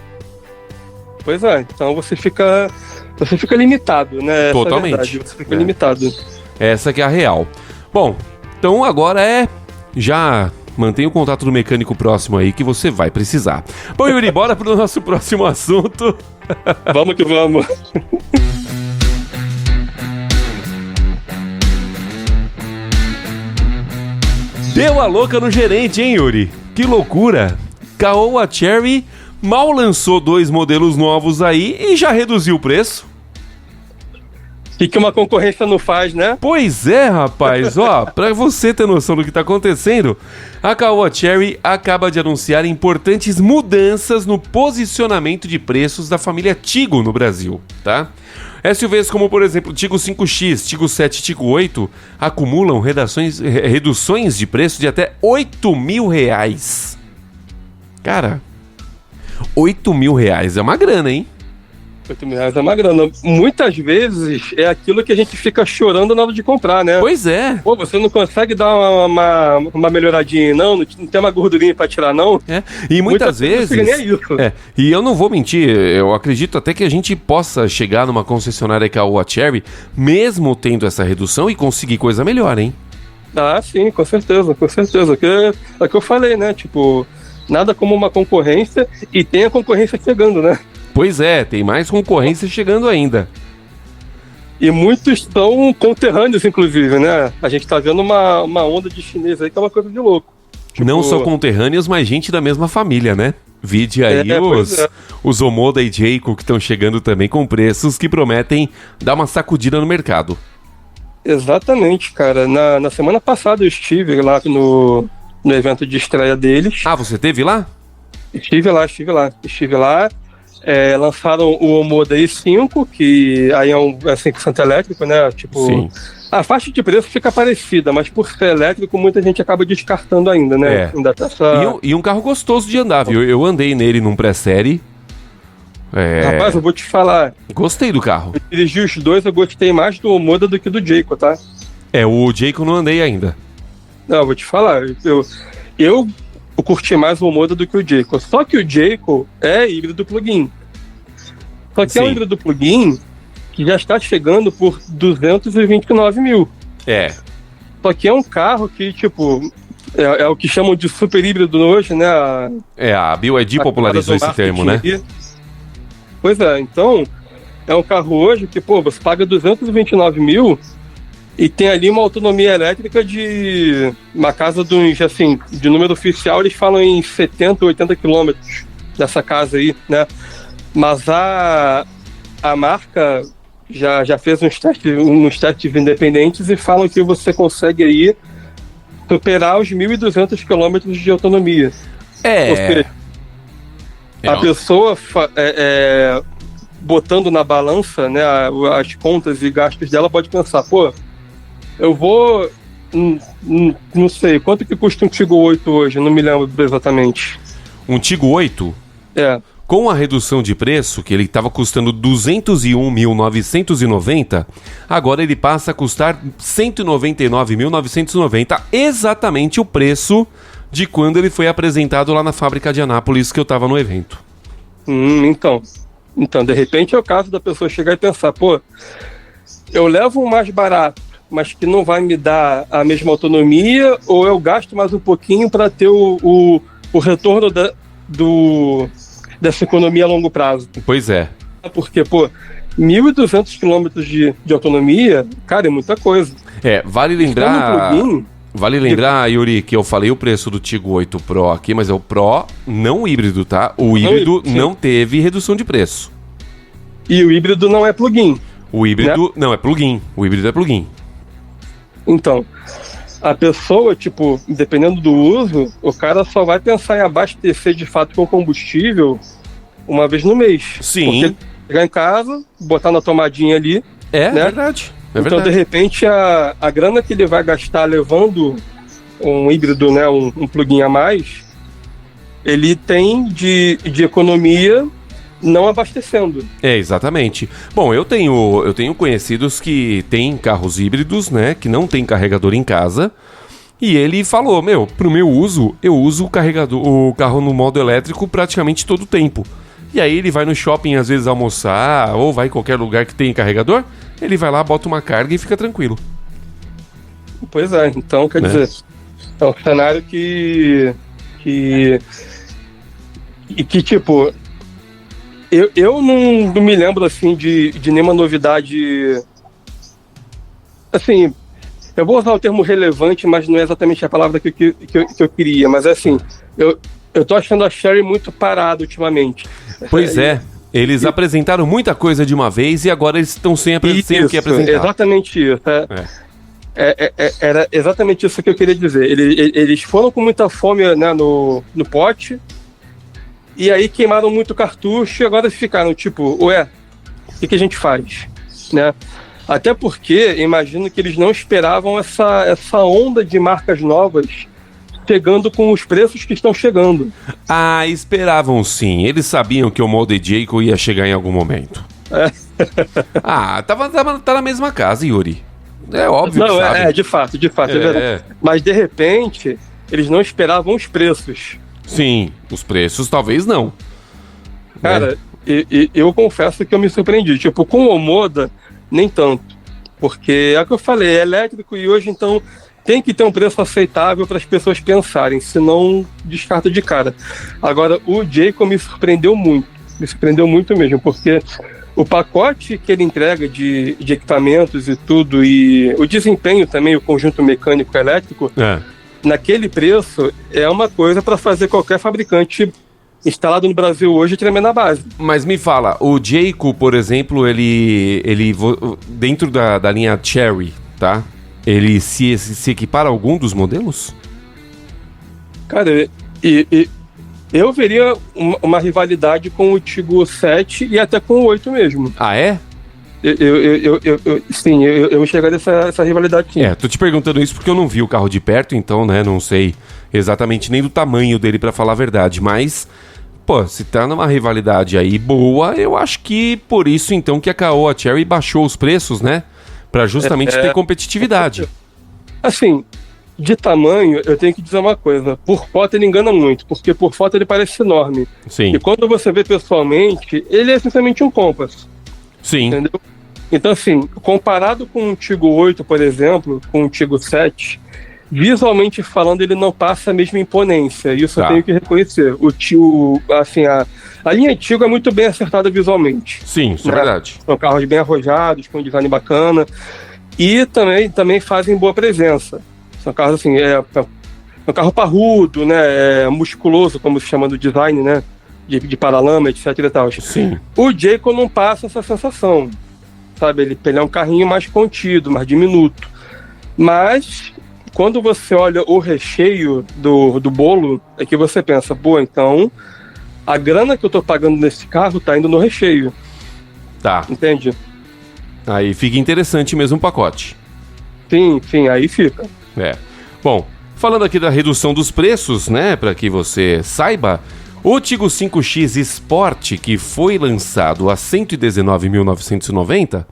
Pois é, então você fica limitado, né? Totalmente. Você fica limitado. Essa que é a real. Bom, então agora já mantenha o contato do mecânico próximo aí que você vai precisar. Bom, Yuri, bora pro nosso próximo assunto. Vamos que vamos. Deu a louca no gerente, hein, Yuri? Que loucura! Caoa Chery mal lançou 2 modelos novos aí e já reduziu o preço. O que uma concorrência não faz, né? Pois é, rapaz. Ó, pra você ter noção do que tá acontecendo, a Caoa Chery acaba de anunciar importantes mudanças no posicionamento de preços da família Tigo no Brasil, tá? SUVs como, por exemplo, Tigo 5X, Tigo 7 e Tigo 8 acumulam reduções de preço de até R$8.000. Cara, R$8.000 é uma grana, hein? R$8.000 é uma grana. Muitas vezes é aquilo que a gente fica chorando na hora de comprar, né? Pois é. Pô, você não consegue dar uma melhoradinha, não tem uma gordurinha pra tirar, não? E muitas vezes... Nem é isso. E eu não vou mentir, eu acredito até que a gente possa chegar numa concessionária Caoa Chery, mesmo tendo essa redução e conseguir coisa melhor, hein? Ah, sim, com certeza, com certeza. É o que eu falei, né? Tipo, nada como uma concorrência e tem a concorrência chegando, né? Pois é, tem mais concorrência chegando ainda. E muitos são conterrâneos, inclusive, né? A gente tá vendo uma onda de chinês aí que é uma coisa de louco. Tipo... Não só conterrâneos, mas gente da mesma família, né? Vide aí os Omoda e Jayco que estão chegando também com preços que prometem dar uma sacudida no mercado. Exatamente, cara. Na semana passada eu estive lá no evento de estreia deles. Ah, você esteve lá? Estive lá. Lançaram o Omoda i5, que aí é 100% elétrico, né? Tipo, sim. A faixa de preço fica parecida, mas por ser elétrico, muita gente acaba descartando ainda, né? Ainda tá e um carro gostoso de andar, viu? Eu andei nele num pré-série. Rapaz, eu vou te falar. Gostei do carro. Eu dirigi os dois, eu gostei mais do Omoda do que do Jayco, tá? O Jayco eu não andei ainda. Não, eu vou te falar. Eu curti mais o Omoda do que o Jayco. Só que o Jayco é híbrido plug-in. Só que é um híbrido plug-in que já está chegando por 229 mil. Só que é um carro que, tipo, é o que chamam de super híbrido hoje, né? A BYD popularizou esse termo, né? Pois é, então, é um carro hoje que, pô, você paga 229 mil E tem ali uma autonomia elétrica de uma casa dos, assim, de número oficial, eles falam em 70, 80 quilômetros dessa casa aí, né? Mas a marca já fez uns testes independentes e falam que você consegue aí superar os 1.200 quilômetros de autonomia. Ou seja, a pessoa botando na balança, né, as contas e gastos dela, pode pensar, pô, eu vou, não sei, quanto que custa um Tigo 8 hoje? Não me lembro exatamente. Um Tigo 8? É. Com a redução de preço, que ele estava custando 201.990, agora ele passa a custar 199.990, exatamente o preço de quando ele foi apresentado lá na fábrica de Anápolis, que eu estava no evento. Então, de repente é o caso da pessoa chegar e pensar, pô, eu levo um mais barato, mas que não vai me dar a mesma autonomia, ou eu gasto mais um pouquinho para ter o retorno dessa economia a longo prazo. Pois é. Porque, pô, 1.200 quilômetros de autonomia, cara, é muita coisa. Vale lembrar, Yuri, que eu falei o preço do Tigo 8 Pro aqui, mas é o Pro não híbrido, tá? O híbrido não teve redução de preço. E o híbrido não é plug-in. O híbrido, né? Não, é plug-in. O híbrido é plug-in. Então, a pessoa, tipo, dependendo do uso, o cara só vai pensar em abastecer de fato com combustível uma vez no mês. Sim. Porque chegar em casa, botar na tomadinha ali. É né? Verdade. Então, de repente, a grana que ele vai gastar levando um híbrido, né, um plugin a mais, ele tem de economia não abastecendo. Exatamente. Bom, eu tenho conhecidos que têm carros híbridos, né, que não tem carregador em casa, e ele falou, pro meu uso, eu uso o carro no modo elétrico praticamente todo o tempo. E aí ele vai no shopping às vezes almoçar, ou vai em qualquer lugar que tem carregador, ele vai lá, bota uma carga e fica tranquilo. Pois é, então quer dizer, é um cenário que tipo, eu não me lembro assim de nenhuma novidade, assim, eu vou usar o termo relevante, mas não é exatamente a palavra que eu queria, mas é assim, eu tô achando a Chery muito parada ultimamente. Pois é. Eles apresentaram muita coisa de uma vez e agora eles estão sem o que apresentar. Exatamente isso. Era exatamente isso que eu queria dizer. Eles foram com muita fome, né, no pote, e aí queimaram muito cartucho e agora ficaram tipo, o que a gente faz? Né? Até porque, imagino que eles não esperavam essa onda de marcas novas chegando com os preços que estão chegando. Ah, esperavam sim. Eles sabiam que o Mold Jayco ia chegar em algum momento. Tá na mesma casa, Yuri. É óbvio que sabe. De fato, é verdade. Mas, de repente, eles não esperavam os preços. Sim, os preços talvez não. Cara, eu confesso que eu me surpreendi. Tipo, com o Omoda, nem tanto. Porque é o que eu falei, é elétrico e hoje, então, tem que ter um preço aceitável para as pessoas pensarem, senão descarta de cara. Agora, o Jayco me surpreendeu muito mesmo, porque o pacote que ele entrega de equipamentos e tudo, e o desempenho também, o conjunto mecânico elétrico, naquele preço, é uma coisa para fazer qualquer fabricante instalado no Brasil hoje tremer na base. Mas me fala, o Jayco, por exemplo, ele dentro da linha Chery, tá? Ele se equipara a algum dos modelos? Cara, eu veria uma rivalidade com o Tigo 7 e até com o 8 mesmo. Ah, é? Eu enxergaria essa rivalidade sim. Tô te perguntando isso porque eu não vi o carro de perto, então, né, não sei exatamente nem do tamanho dele pra falar a verdade, mas, pô, se tá numa rivalidade aí boa, eu acho que por isso, então, que a Caoa Chery baixou os preços, né? Pra justamente ter competitividade. Assim, de tamanho, eu tenho que dizer uma coisa. Por foto ele engana muito, porque por foto ele parece enorme. Sim. E quando você vê pessoalmente, ele é essencialmente um Compass. Sim. Entendeu? Então, assim, comparado com o Tigo 8, por exemplo, com o Tigo 7, visualmente falando, ele não passa a mesma imponência. Isso eu tenho que reconhecer. A linha Tigo é muito bem acertada visualmente. Sim, isso é verdade. São carros bem arrojados, com um design bacana. e também fazem boa presença. São carros assim, um carro parrudo, né, musculoso, como se chama do design, né, de paralama, etc e tal. Sim. O Jayco não passa essa sensação, sabe? Ele é um carrinho mais contido, mais diminuto. Mas, quando você olha o recheio do bolo, é que você pensa, pô, então, a grana que eu tô pagando nesse carro tá indo no recheio. Tá. Entende? Aí fica interessante mesmo o pacote. Sim, aí fica. Bom, falando aqui da redução dos preços, né, para que você saiba, o Tiggo 5X Sport, que foi lançado a R$ 119.990,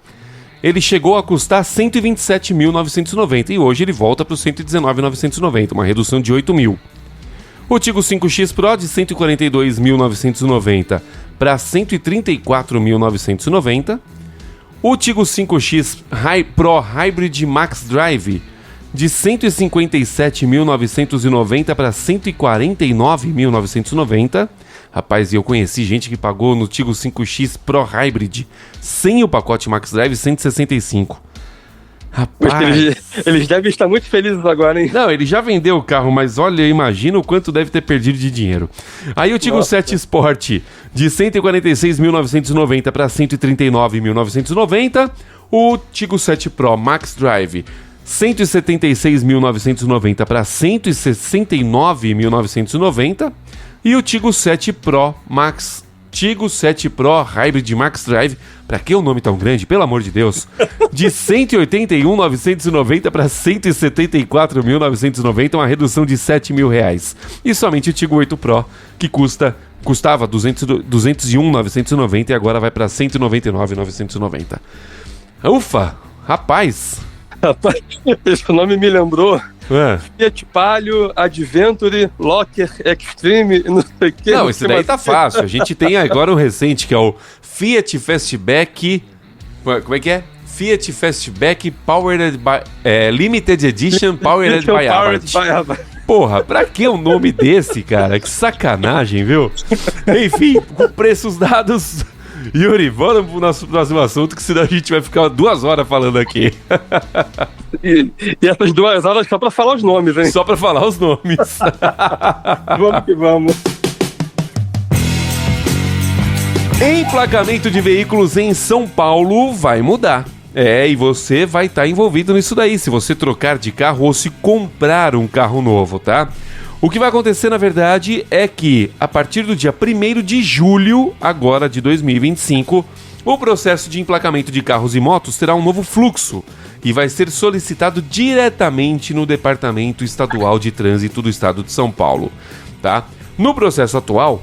ele chegou a custar R$ 127.990 e hoje ele volta para os R$ 119.990, uma redução de R$ 8.000. O Tiggo 5X Pro de R$ 142.990 para R$ 134.990. O Tiggo 5X Pro Hybrid Max Drive de R$ 157.990 para R$ 149.990. Rapaz, eu conheci gente que pagou no Tiggo 5X Pro Hybrid sem o pacote Max Drive 165. Rapaz, eles devem estar muito felizes agora, hein? Não, ele já vendeu o carro, mas olha, imagina o quanto deve ter perdido de dinheiro. Aí o Tiggo 7 Sport de R$ 146.990 para R$ 139.990. O Tiggo 7 Pro Max Drive 176.990 para 169.990 e o Tiggo 7 Pro Hybrid Max Drive, pra que o nome tão grande, pelo amor de Deus, de 181.990 para 174.990, uma redução de R$ 7.000. E somente o Tiggo 8 Pro, que custava 201.990 e agora vai para 199.990. Ufa, rapaz! Rapaz, esse nome me lembrou Fiat Palio, Adventure, Locker, Extreme, não sei o que. Não, esse daí tá fácil. A gente tem agora um recente que é o Fiat Fastback. Como é que é? Fiat Fastback Powered by, Limited Edition Powered by Abarth. Porra, pra que um nome desse, cara? Que sacanagem, viu? Enfim, com preços dados... Yuri, vamos pro nosso próximo assunto, que senão a gente vai ficar 2 horas falando aqui. E essas 2 horas só pra falar os nomes, hein? Só pra falar os nomes. Vamos que vamos. Emplacamento de veículos em São Paulo vai mudar. E você vai estar envolvido nisso daí, se você trocar de carro ou se comprar um carro novo, tá? O que vai acontecer, na verdade, é que, a partir do dia 1º de julho, agora de 2025, o processo de emplacamento de carros e motos terá um novo fluxo e vai ser solicitado diretamente no Departamento Estadual de Trânsito do Estado de São Paulo, tá? No processo atual,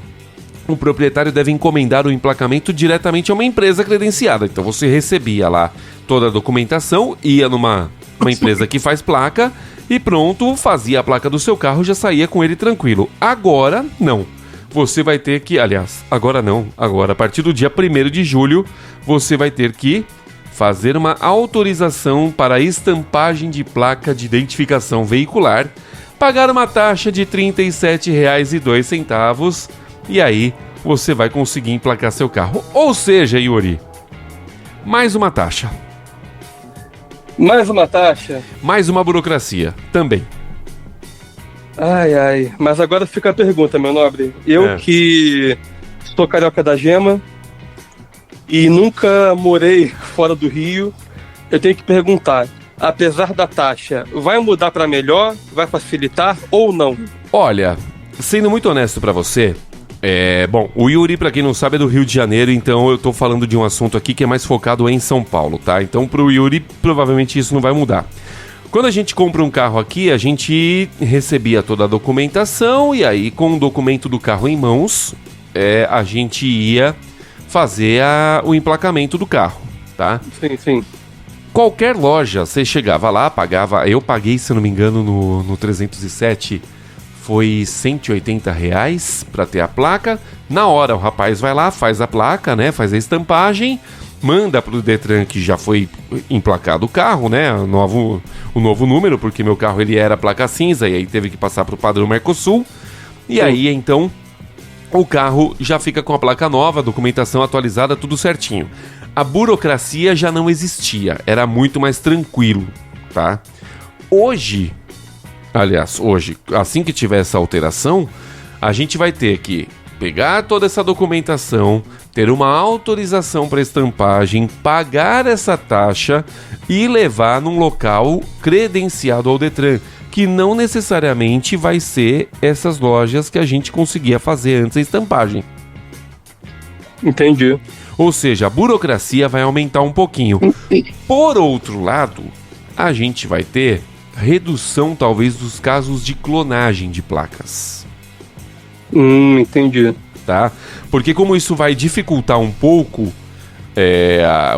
o proprietário deve encomendar o emplacamento diretamente a uma empresa credenciada. Então você recebia lá toda a documentação, ia numa empresa que faz placa... E pronto, fazia a placa do seu carro e já saía com ele tranquilo. Agora, não. Você vai ter que... Aliás, agora não. Agora, a partir do dia 1º de julho, você vai ter que fazer uma autorização para estampagem de placa de identificação veicular, pagar uma taxa de R$ 37,02 e aí você vai conseguir emplacar seu carro. Ou seja, Yuri, mais uma taxa. Mais uma taxa? Mais uma burocracia, também. Ai, mas agora fica a pergunta, meu nobre. Eu que sou carioca da gema e nunca morei fora do Rio, eu tenho que perguntar, apesar da taxa, vai mudar para melhor? Vai facilitar ou não? Olha, sendo muito honesto para você... Bom, o Yuri, pra quem não sabe, é do Rio de Janeiro, então eu tô falando de um assunto aqui que é mais focado em São Paulo, tá? Então pro Yuri, provavelmente isso não vai mudar. Quando a gente compra um carro aqui, a gente recebia toda a documentação e aí com o documento do carro em mãos, a gente ia fazer o emplacamento do carro, tá? Sim. Qualquer loja, você chegava lá, pagava... Eu paguei, se eu não me engano, no 307... Foi R$180 para ter a placa. Na hora o rapaz vai lá, faz a placa, né? Faz a estampagem, manda pro Detran que já foi emplacado o carro, né? O novo número, porque meu carro ele era placa cinza e aí teve que passar pro padrão Mercosul. E aí então o carro já fica com a placa nova, documentação atualizada, tudo certinho. a burocracia já não existia, era muito mais tranquilo, tá? Hoje, assim que tiver essa alteração, a gente vai ter que pegar toda essa documentação, ter uma autorização para estampagem, pagar essa taxa e levar num local credenciado ao Detran, que não necessariamente vai ser essas lojas que a gente conseguia fazer antes da estampagem. Entendi. Ou seja, a burocracia vai aumentar um pouquinho. Por outro lado, a gente vai ter redução talvez dos casos de clonagem de placas. Entendi. Tá? Porque como isso vai dificultar um pouco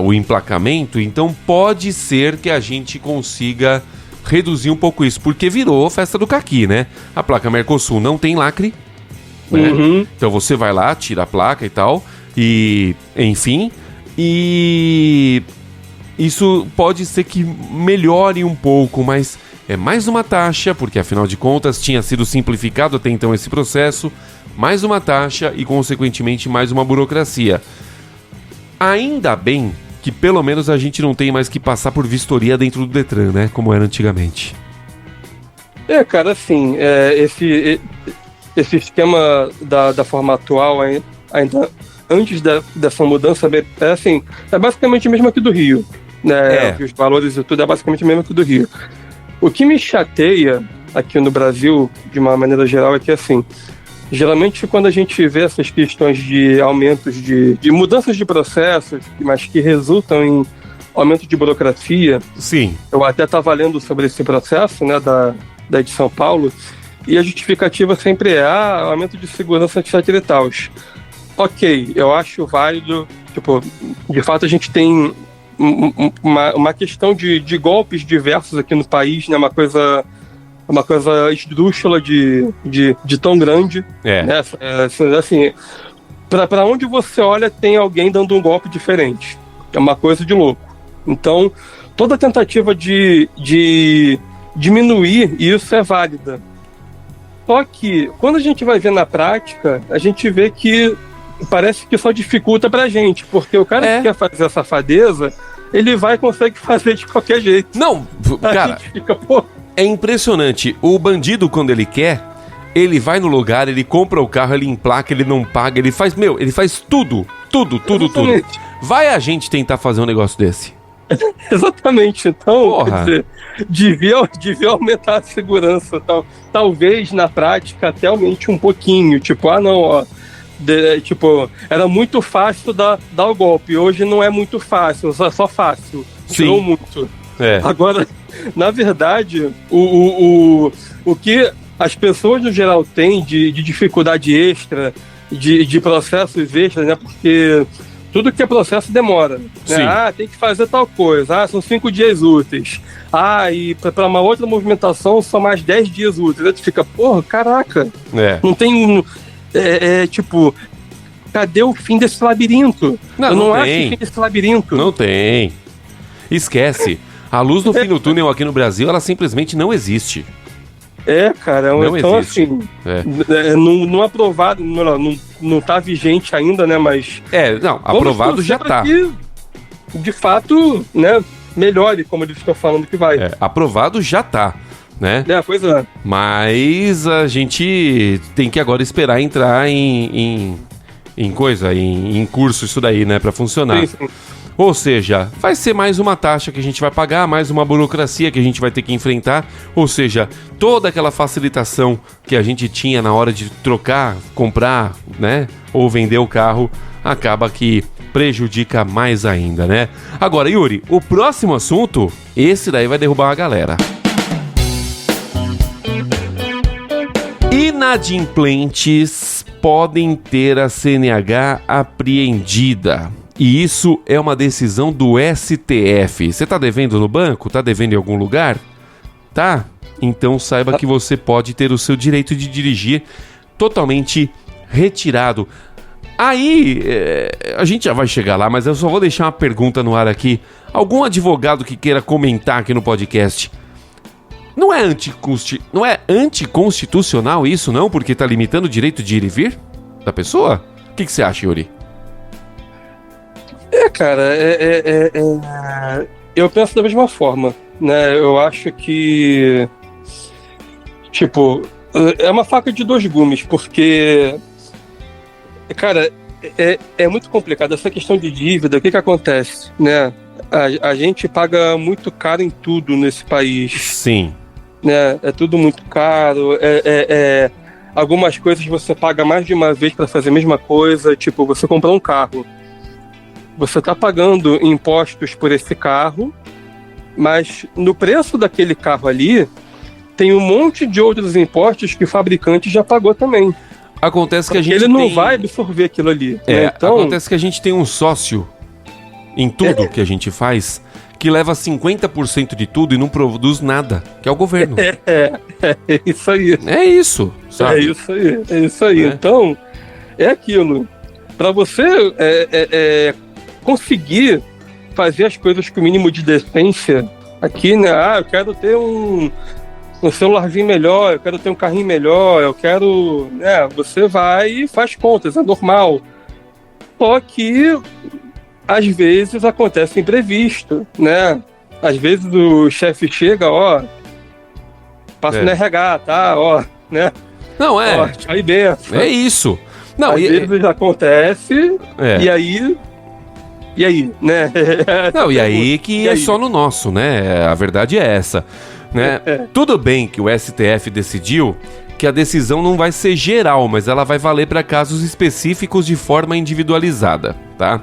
o emplacamento, então pode ser que a gente consiga reduzir um pouco isso, porque virou festa do caqui, né? A placa Mercosul não tem lacre, né? Então você vai lá, tira a placa e tal, e enfim, e isso pode ser que melhore um pouco, mas é mais uma taxa, porque afinal de contas tinha sido simplificado até então esse processo, mais uma taxa e consequentemente mais uma burocracia. Ainda bem que pelo menos a gente não tem mais que passar por vistoria dentro do Detran, né? Como era antigamente. Cara, assim, esse esquema da forma atual, ainda antes dessa mudança, assim, é basicamente o mesmo aqui do Rio, né? Os valores e tudo é basicamente o mesmo aqui do Rio. O que me chateia aqui no Brasil, de uma maneira geral, é que, assim, geralmente quando a gente vê essas questões de aumentos de mudanças de processos, mas que resultam em aumento de burocracia. Sim. Eu até estava lendo sobre esse processo, né, da de São Paulo, e a justificativa sempre é aumento de segurança, etc e tal. Ok, eu acho válido, tipo, de fato a gente tem uma questão de golpes diversos aqui no país, né, uma coisa esdrúxula de tão grande. Né? Assim, para onde você olha tem alguém dando um golpe diferente. É uma coisa de louco. Então, toda tentativa de diminuir isso é válida. Só que, quando a gente vai ver na prática, a gente vê que parece que só dificulta pra gente, porque o cara que quer fazer a safadeza, ele vai e consegue fazer de qualquer jeito. Não, cara... A gente fica, pô... É impressionante. O bandido, quando ele quer, ele vai no lugar, ele compra o carro, ele emplaca, ele não paga, ele faz tudo. Vai a gente tentar fazer um negócio desse. Exatamente. Então, quer dizer, devia aumentar a segurança. Talvez, na prática, até aumente um pouquinho. Tipo, era muito fácil dar o golpe. Hoje não é muito fácil, só fácil. Tirou muito. Agora, na verdade, o que as pessoas no geral têm de dificuldade extra, de processos extras, né? Porque tudo que é processo demora. Né? Tem que fazer tal coisa. São 5 dias úteis. E para uma outra movimentação são mais 10 dias úteis. Aí tu fica, porra, caraca. Não tem tipo, cadê o fim desse labirinto? Eu não acho o fim desse labirinto. Não tem. Esquece. A luz no fim do túnel aqui no Brasil, ela simplesmente não existe. Cara, não então existe. Assim, não aprovado, não tá vigente ainda, né, mas... aprovado já tá. Que, de fato, né, melhore, como eles estão falando que vai. Aprovado já tá, né? Pois é. Mas a gente tem que agora esperar entrar em curso isso daí, né, pra funcionar. Sim. Ou seja, vai ser mais uma taxa que a gente vai pagar, mais uma burocracia que a gente vai ter que enfrentar. Ou seja, toda aquela facilitação que a gente tinha na hora de trocar, comprar, né, ou vender o carro, acaba que prejudica mais ainda, né? Agora, Yuri, o próximo assunto, esse daí vai derrubar a galera. Inadimplentes podem ter a CNH apreendida. E isso é uma decisão do STF. Você tá devendo no banco? Tá devendo em algum lugar? Tá? Então saiba que você pode ter o seu direito de dirigir totalmente retirado. Aí, a gente já vai chegar lá, mas eu só vou deixar uma pergunta no ar aqui. Algum advogado que queira comentar aqui no podcast. Não é anticonstitucional isso, não? Porque tá limitando o direito de ir e vir da pessoa? O que você acha, Yuri? Cara, eu penso da mesma forma, né? Eu acho que, tipo, é uma faca de dois gumes, porque, cara, é muito complicado essa questão de dívida. O que acontece, né? A gente paga muito caro em tudo nesse país. Sim. Né? É tudo muito caro. Algumas coisas você paga mais de uma vez para fazer a mesma coisa. Tipo, você comprou um carro. Você está pagando impostos por esse carro, mas no preço daquele carro ali, tem um monte de outros impostos que o fabricante já pagou também. Acontece que a gente ele não vai absorver aquilo ali. Né? Então, acontece que a gente tem um sócio em tudo que a gente faz que leva 50% de tudo e não produz nada, que é o governo. É isso aí. É isso, sabe? É isso aí. Então, é aquilo. Para você conseguir fazer as coisas com o mínimo de decência aqui, né? Eu quero ter um celularzinho melhor, eu quero ter um carrinho melhor, eu quero... né? Você vai e faz contas, é normal. Só que, às vezes, acontece imprevisto, né? Às vezes o chefe chega, passa no RH, tá? Né? Não, Aí benção. É isso. Não, às vezes acontece, e aí, né? Não, e aí que só no nosso, né? A verdade é essa, né? Tudo bem que o STF decidiu que a decisão não vai ser geral, mas ela vai valer para casos específicos de forma individualizada, tá?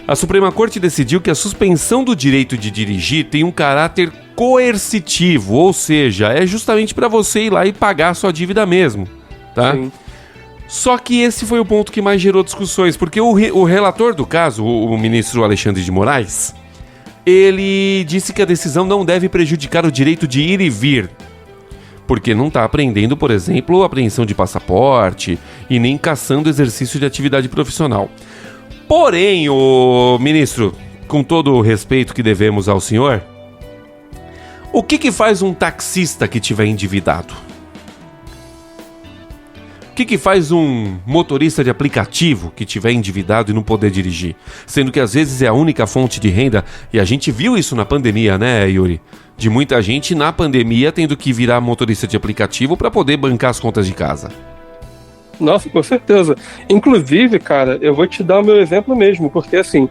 A Suprema Corte decidiu que a suspensão do direito de dirigir tem um caráter coercitivo, ou seja, é justamente para você ir lá e pagar a sua dívida mesmo, tá? Sim. Só que esse foi o ponto que mais gerou discussões, porque o relator do caso, o ministro Alexandre de Moraes, ele disse que a decisão não deve prejudicar o direito de ir e vir, porque não está apreendendo, por exemplo, a apreensão de passaporte e nem caçando exercício de atividade profissional. Porém, o ministro, com todo o respeito que devemos ao senhor, o que faz um taxista que estiver endividado? O que faz um motorista de aplicativo que estiver endividado e não poder dirigir? Sendo que às vezes é a única fonte de renda, e a gente viu isso na pandemia, né, Yuri? De muita gente na pandemia tendo que virar motorista de aplicativo para poder bancar as contas de casa. Nossa, com certeza. Inclusive, cara, eu vou te dar o meu exemplo mesmo, porque assim,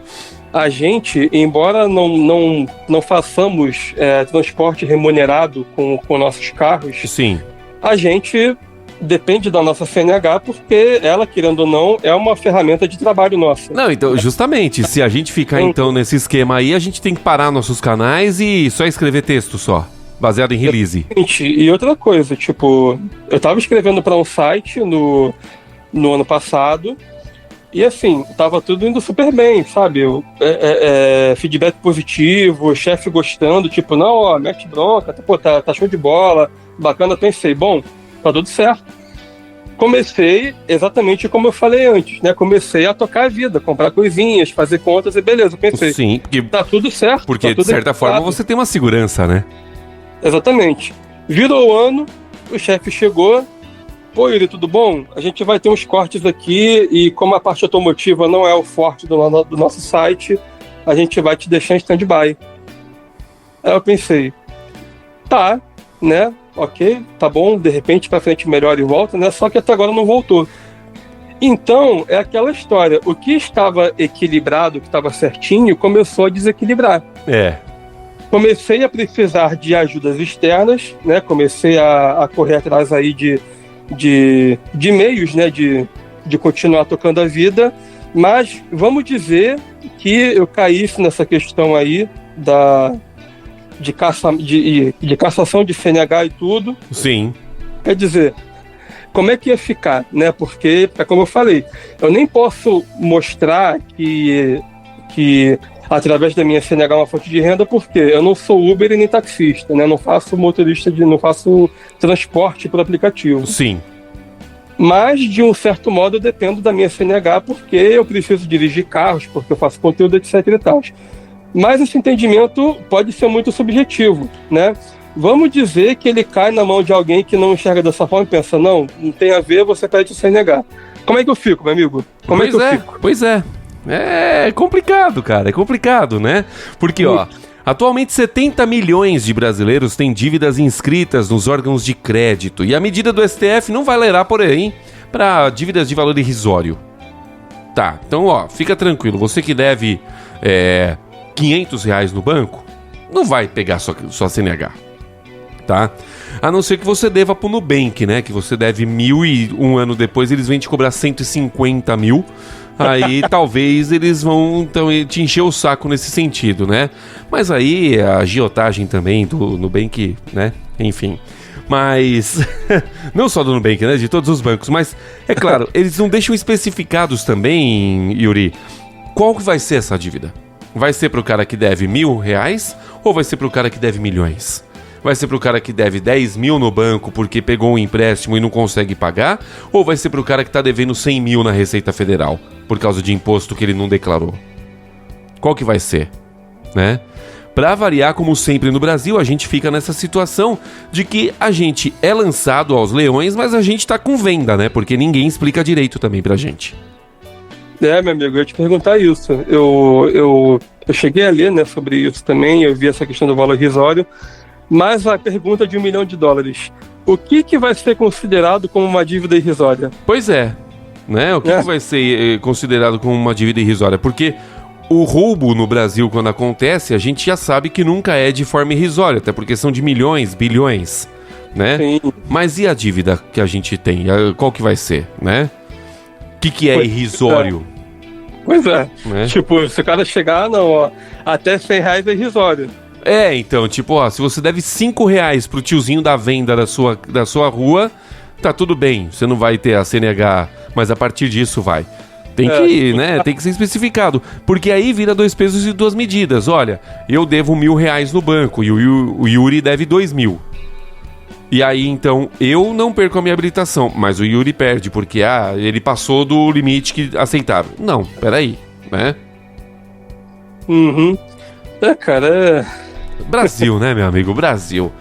a gente, embora não façamos transporte remunerado com nossos carros, sim, a gente depende da nossa CNH, porque ela, querendo ou não, é uma ferramenta de trabalho nossa. Não, então, justamente, se a gente ficar então nesse esquema aí, a gente tem que parar nossos canais e só escrever texto só, baseado em release. E outra coisa, tipo, eu tava escrevendo para um site no ano passado, e assim, tava tudo indo super bem, sabe? Feedback positivo, chefe gostando, tipo, não, mete bronca, tá show de bola, bacana. Pensei, bom, tá tudo certo. Comecei exatamente como eu falei antes, né? Comecei a tocar a vida, comprar coisinhas, fazer contas e beleza. Pensei, sim, porque tá tudo certo. Porque, tá tudo de certa forma, você tem uma segurança, né? Exatamente. Virou o ano, o chefe chegou. Pô, Yuri, tudo bom? A gente vai ter uns cortes aqui e como a parte automotiva não é o forte do nosso site, a gente vai te deixar em stand-by. Aí eu pensei, tá, né? Ok, tá bom, de repente pra frente melhora e volta, né? Só que até agora não voltou. Então, é aquela história. O que estava equilibrado, que estava certinho, começou a desequilibrar. Comecei a precisar de ajudas externas, né? Comecei a correr atrás aí de meios, né? De continuar tocando a vida. Mas vamos dizer que eu caísse nessa questão aí de cassação de CNH e tudo. Sim. Quer dizer, como é que ia ficar, né? Porque, como eu falei, eu nem posso mostrar que através da minha CNH é uma fonte de renda, porque eu não sou Uber e nem taxista, né? Não faço não faço transporte por aplicativo. Sim. Mas, de um certo modo, eu dependo da minha CNH, porque eu preciso dirigir carros, porque eu faço conteúdo, etc e tal. Mas esse entendimento pode ser muito subjetivo, né? Vamos dizer que ele cai na mão de alguém que não enxerga dessa forma e pensa, não tem a ver, você pede o CNH. Como é que eu fico, meu amigo? Como é que eu fico? Pois é. É complicado, cara, é complicado, né? Porque, ó, atualmente 70 milhões de brasileiros têm dívidas inscritas nos órgãos de crédito e a medida do STF não valerá, porém, para dívidas de valor irrisório. Tá, então, ó, fica tranquilo, você que deve R$500 no banco, não vai pegar sua CNH, tá? A não ser que você deva pro Nubank, né? Que você deve 1.000 e um ano depois eles vêm te cobrar 150 mil. Aí talvez eles vão então, te encher o saco nesse sentido, né? Mas aí a agiotagem também do Nubank, né? Enfim. Mas, não só do Nubank, né? De todos os bancos. Mas, é claro, eles não deixam especificados também, Yuri, qual que vai ser essa dívida? Vai ser pro cara que deve R$1.000 ou vai ser pro cara que deve milhões? Vai ser pro cara que deve 10 mil no banco porque pegou um empréstimo e não consegue pagar? Ou vai ser pro cara que tá devendo 100 mil na Receita Federal por causa de imposto que ele não declarou? Qual que vai ser? Né? Pra variar, como sempre no Brasil, a gente fica nessa situação de que a gente é lançado aos leões, mas a gente tá com venda, né? Porque ninguém explica direito também pra gente. Meu amigo, eu ia te perguntar isso. Eu cheguei a ler, né, sobre isso também, eu vi essa questão do valor irrisório. Mas a pergunta de $1 milhão: o que vai ser considerado como uma dívida irrisória? Pois é, né? O que vai ser considerado como uma dívida irrisória? Porque o roubo no Brasil, quando acontece, a gente já sabe que nunca é de forma irrisória, até porque são de milhões, bilhões, né? Sim. Mas e a dívida que a gente tem? Qual que vai ser, né? O que é irrisório? Pois é. Né? Tipo, se o cara chegar, não, ó, até R$100 é irrisório. Então, tipo, ó, se você deve R$5 pro tiozinho da venda da sua rua, tá tudo bem, você não vai ter a CNH, mas a partir disso vai. Tem que, né, tem que ser especificado, porque aí vira 2 pesos e 2 medidas. Olha, eu devo R$1.000 no banco e o Yuri deve 2.000. E aí, então, eu não perco a minha habilitação, mas o Yuri perde, porque, ele passou do limite aceitável. Não, peraí, né? Uhum. Cara, Brasil, né, meu amigo? Brasil.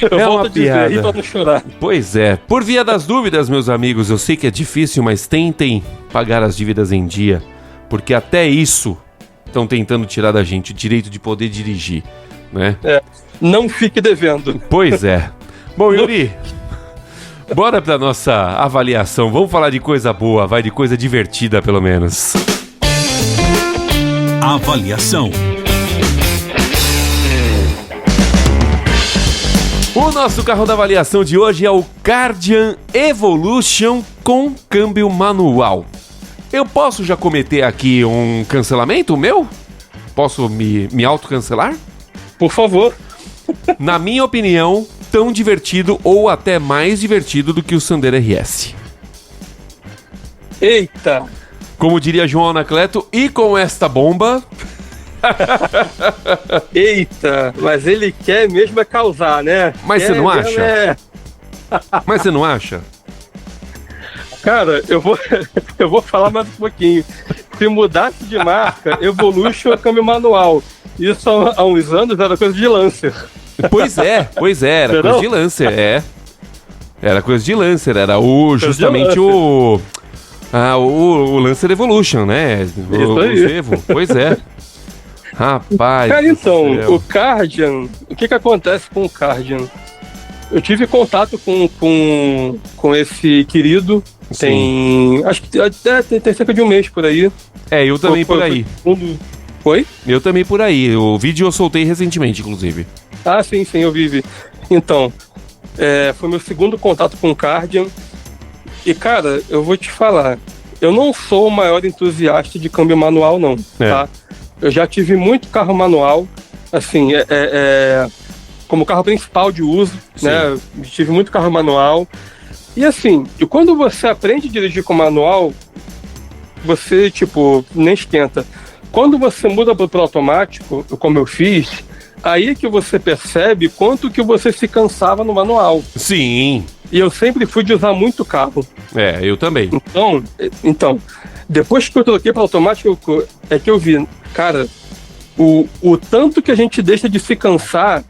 É uma piada. Rir pra não chorar. Pois é. Por via das dúvidas, meus amigos, eu sei que é difícil, mas tentem pagar as dívidas em dia, porque até isso estão tentando tirar da gente o direito de poder dirigir, né? Não fique devendo. Pois é. Bom, Yuri, bora pra nossa avaliação. Vamos falar de coisa boa, de coisa divertida, pelo menos. Avaliação. O nosso carro da avaliação de hoje é o Kardian Evolution com câmbio manual. Eu posso já cometer aqui um cancelamento meu? Posso me autocancelar? Por favor. Na minha opinião, tão divertido ou até mais divertido do que o Sandero RS. Eita! Como diria João Anacleto, e com esta bomba... Eita, mas ele quer mesmo é causar, né? Mas você não acha? Mas você não acha? Cara, eu vou falar mais um pouquinho. Se mudasse de marca, Evolution é câmbio manual. Isso há uns anos era coisa de Lancer. Pois é, era coisa de Lancer, Era coisa de Lancer, era justamente o Lancer Evolution, né? O Evo, pois é. Rapaz. Cara, então, o Kardian, o que acontece com o Kardian? Eu tive contato com esse querido, acho que tem cerca de um mês por aí. Eu também por aí. Oi? Eu também por aí, o vídeo eu soltei recentemente, inclusive. Sim, eu vi. Então, foi meu segundo contato com o Kardian. E, cara, eu vou te falar, eu não sou o maior entusiasta de câmbio manual, não, tá? Eu já tive muito carro manual, assim, como carro principal de uso, né? Tive muito carro manual. E assim, quando você aprende a dirigir com manual, você, tipo, nem esquenta. Quando você muda para o automático, como eu fiz, aí que você percebe quanto que você se cansava no manual. Sim. E eu sempre fui de usar muito carro. Eu também. Então, depois que eu troquei para automático, é que eu vi, cara, o tanto que a gente deixa de se cansar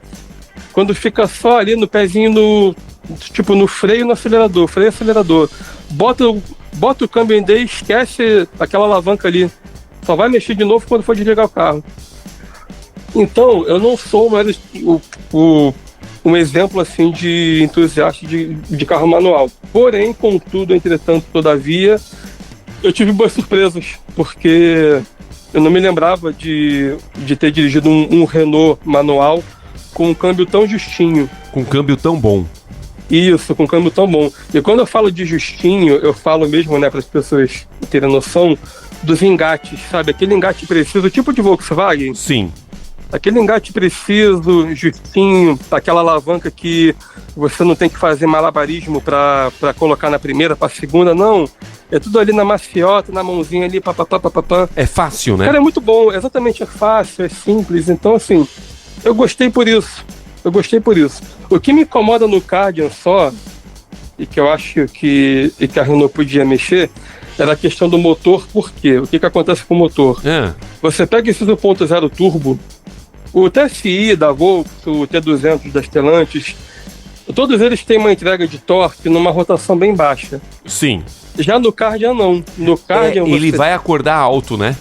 quando fica só ali no pezinho no freio e no acelerador, freio e acelerador. Bota o câmbio em D e esquece aquela alavanca ali. Só vai mexer de novo quando for desligar o carro. Então, eu não sou mais um exemplo assim de entusiasta de carro manual. Porém, contudo, entretanto, todavia, eu tive boas surpresas, porque eu não me lembrava de ter dirigido um Renault manual com um câmbio tão justinho. Com um câmbio tão bom. Isso, com um câmbio tão bom. E quando eu falo de justinho, eu falo mesmo, né, para as pessoas terem noção dos engates, sabe? Aquele engate preciso, tipo de Volkswagen. Sim. Aquele engate preciso, justinho, aquela alavanca que você não tem que fazer malabarismo para colocar na primeira, para segunda, não. É tudo ali na maciota, na mãozinha ali, papapá. É fácil, né? Cara, é muito bom, exatamente, é fácil, é simples. Então, assim, eu gostei por isso. O que me incomoda no Kardian só, e que eu acho que a Renault podia mexer, era a questão do motor. Por quê? O que acontece com o motor? Você pega esse 1.0 turbo, o TSI da Volks, o T200 da Stellantis, todos eles têm uma entrega de torque numa rotação bem baixa. Sim. Já no Kardian, não. No Kardian, ele vai acordar alto, né?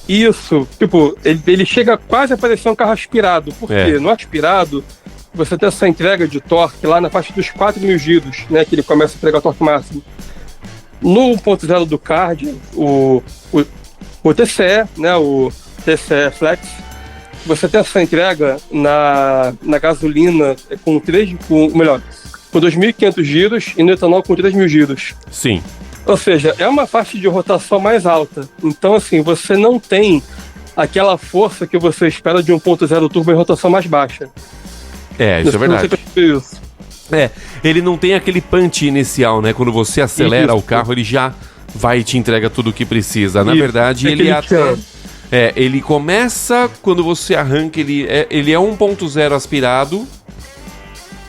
Isso. Tipo, ele chega quase a parecer um carro aspirado. Por quê? No aspirado, você tem essa entrega de torque lá na faixa dos 4.000 giros, né? Que ele começa a entregar o torque máximo. No 1.0 do Kardian, o TCE, né? O TCE Flex, você tem essa entrega na gasolina com 2.500 giros e no etanol com 3.000 giros. Sim. Ou seja, é uma faixa de rotação mais alta. Então, assim, você não tem aquela força que você espera de 1.0 turbo em rotação mais baixa. Isso é verdade. Isso. Ele não tem aquele punch inicial, né? Quando você acelera o carro, ele já vai e te entrega tudo o que precisa. Na verdade, ele até... ele começa, quando você arranca, ele é 1.0 aspirado,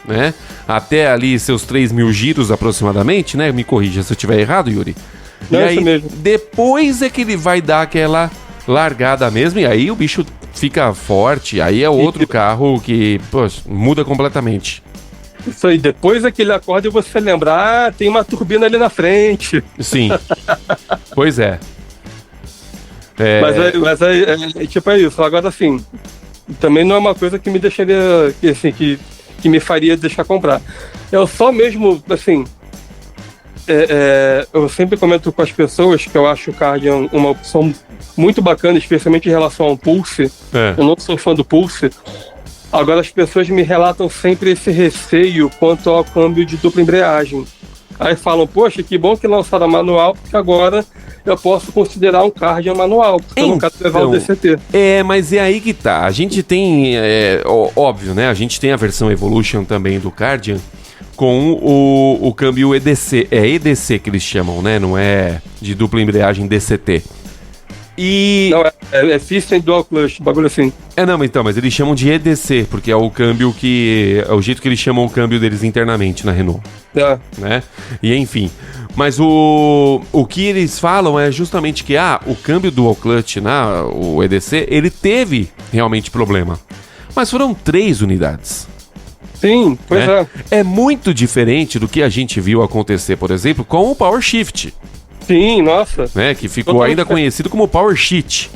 né? Até ali seus 3.000 giros aproximadamente, né? Me corrija se eu estiver errado, Yuri. Não, e aí, mesmo. Depois é que ele vai dar aquela largada mesmo, e aí o bicho fica forte, aí é outro carro que, poxa, muda completamente. Isso aí, depois é que ele acorda e você lembra, tem uma turbina ali na frente. Sim. Pois é. Mas tipo, é isso. Agora, assim, também não é uma coisa que me deixaria, que me faria deixar comprar. Eu só mesmo, assim, eu sempre comento com as pessoas que eu acho o Kardian uma opção muito bacana, especialmente em relação ao Pulse. Eu não sou fã do Pulse. Agora as pessoas me relatam sempre esse receio quanto ao câmbio de dupla embreagem. Aí falam, poxa, que bom que lançaram manual, porque agora eu posso considerar um Kardian manual, porque eu não quero levar o DCT. Mas é aí que tá. A gente tem, óbvio, né? A gente tem a versão Evolution também do Kardian com o câmbio EDC. É EDC que eles chamam, né? Não é de dupla embreagem DCT. Não, é Fist and Dual Clutch, bagulho assim. Mas eles chamam de EDC, porque é o câmbio que... É o jeito que eles chamam o câmbio deles internamente na Renault. Né? E enfim. Mas o que eles falam é justamente que o câmbio Dual Clutch, o EDC, ele teve realmente problema. Mas foram 3 unidades. Sim, pois é. É muito diferente do que a gente viu acontecer, por exemplo, com o Power Shift. Sim, nossa. Né, que ficou ainda conhecido como Power Sheet.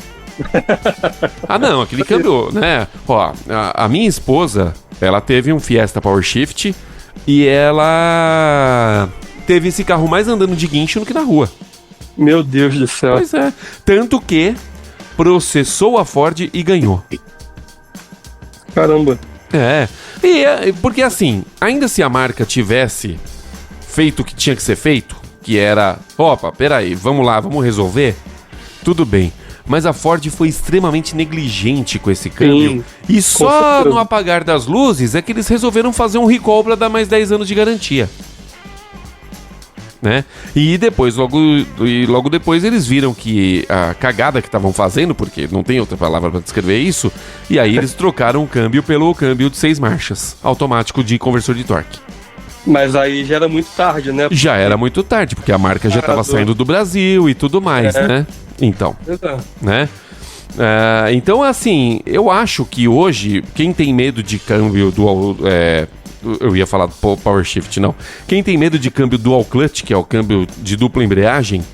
Não, aquele câmbio, né? Ó, a minha esposa, ela teve um Fiesta Power Shift e ela teve esse carro mais andando de guincho do que na rua. Meu Deus do céu. Pois é. Tanto que processou a Ford e ganhou. Caramba. Porque assim, ainda se a marca tivesse feito o que tinha que ser feito, que era, peraí, vamos lá, vamos resolver, tudo bem. Mas a Ford foi extremamente negligente com esse câmbio. E só no apagar das luzes é que eles resolveram fazer um recall para dar mais 10 anos de garantia. Né? E depois, logo depois, eles viram que a cagada que estavam fazendo, porque não tem outra palavra para descrever isso, e aí eles trocaram o câmbio pelo câmbio de 6 marchas, automático de conversor de torque. Mas aí já era muito tarde, né? Já era muito tarde, porque a marca já estava saindo do Brasil e tudo mais, né? Então, né? Então, assim, eu acho que hoje, quem tem medo de câmbio dual... eu ia falar do Power Shift, não. Quem tem medo de câmbio dual clutch, que é o câmbio de dupla embreagem,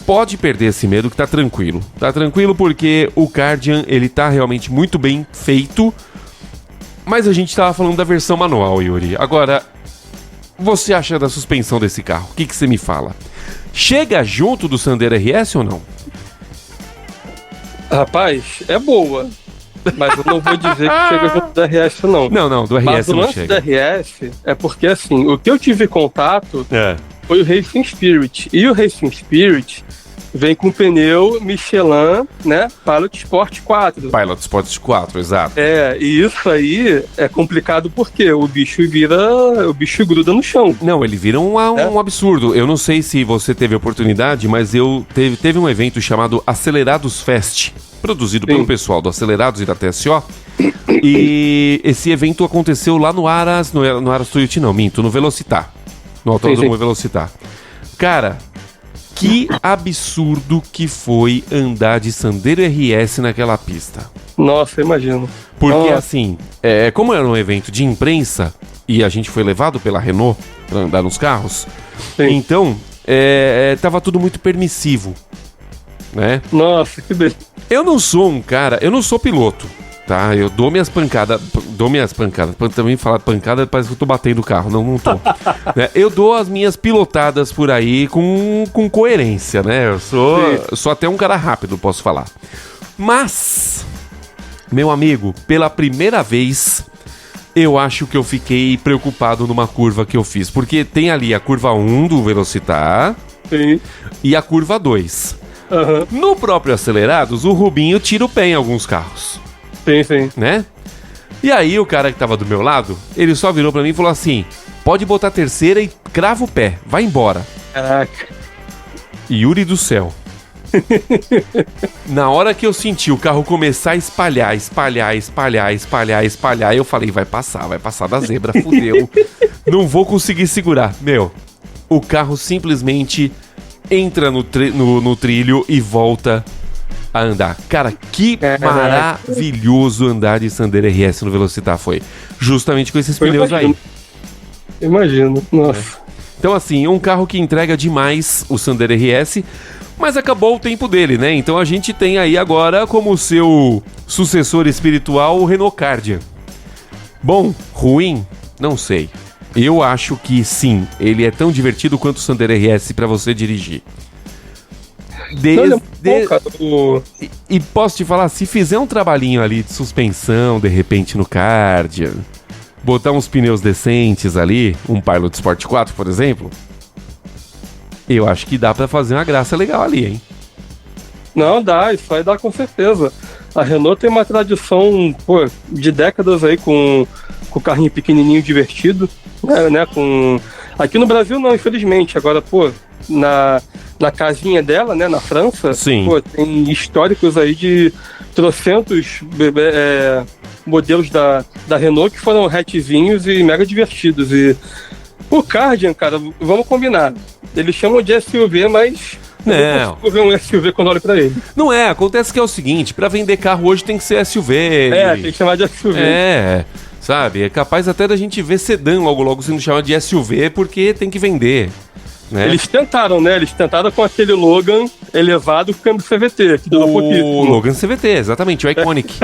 pode perder esse medo que tá tranquilo. Tá tranquilo porque o Kardian, ele tá realmente muito bem feito. Mas a gente tava falando da versão manual, Yuri. Agora, você acha da suspensão desse carro? O que você me fala? Chega junto do Sandero RS ou não? Rapaz, é boa. Mas eu não vou dizer que chega junto do RS, não. Não, do RS mas não lance chega. do RS é porque, assim, o que eu tive contato foi o Racing Spirit. E o Racing Spirit vem com pneu Michelin, né? Pilot Sport 4. Pilot Sport 4, exato. E isso aí é complicado porque o bicho gruda no chão. Não, ele vira um absurdo. Eu não sei se você teve oportunidade, mas teve um evento chamado Acelerados Fest, produzido pelo pessoal do Acelerados e da TSO. E esse evento aconteceu lá no Aras Tuiuti, não, minto, no Velocitar. No Autódromo Velocitar. Cara, que absurdo que foi andar de Sandero RS naquela pista. Nossa, imagino. Porque assim, como era um evento de imprensa e a gente foi levado pela Renault pra andar nos carros, então tava tudo muito permissivo, né? Nossa, que beleza. Eu não sou piloto, tá? Eu dou minhas pancadas. Também falar pancada parece que eu tô batendo o carro. Não tô. Né? Eu dou as minhas pilotadas por aí com coerência, né? Eu sou até um cara rápido, posso falar. Mas, meu amigo, pela primeira vez, eu acho que eu fiquei preocupado numa curva que eu fiz. Porque tem ali a curva 1 do Velocitar e a curva 2. No próprio Acelerados, o Rubinho tira o pé em alguns carros. Sim. Né? E aí o cara que tava do meu lado, ele só virou pra mim e falou assim: pode botar a terceira e crava o pé, vai embora. Caraca. Yuri do céu. Na hora que eu senti o carro começar a espalhar, eu falei, vai passar da zebra, fudeu. Não vou conseguir segurar. Meu, o carro simplesmente entra no trilho e volta a andar. Cara, que maravilhoso andar de Sandero RS no Velocitar foi. Justamente com esses pneus aí. Imagino, nossa. Então assim, um carro que entrega demais o Sandero RS, mas acabou o tempo dele, né? Então a gente tem aí agora como seu sucessor espiritual o Renault Kardian. Bom, ruim? Não sei. Eu acho que sim, ele é tão divertido quanto o Sandero RS pra você dirigir. E posso te falar, se fizer um trabalhinho ali de suspensão, de repente no Kardian, botar uns pneus decentes ali, um Pilot Sport 4, por exemplo, eu acho que dá pra fazer uma graça legal ali, hein? Não, dá, isso aí dá com certeza. A Renault tem uma tradição, de décadas aí com carrinho pequenininho divertido, né, Aqui no Brasil não, infelizmente. Agora, na casinha dela, né, na França, tem históricos aí de trocentos modelos da Renault que foram hatchzinhos e mega divertidos. E o Kardian, cara, vamos combinar. Eles chamam de SUV, mas não consigo ver um SUV quando olho pra ele. Não acontece que é o seguinte, pra vender carro hoje tem que ser SUV. Tem que chamar de SUV. Sabe, é capaz até da gente ver sedã logo sendo chamado de SUV porque tem que vender. Né? Eles tentaram, né? Eles tentaram com aquele Logan elevado com câmbio CVT, que durou pouquíssimo. O Logan CVT, exatamente, o Iconic.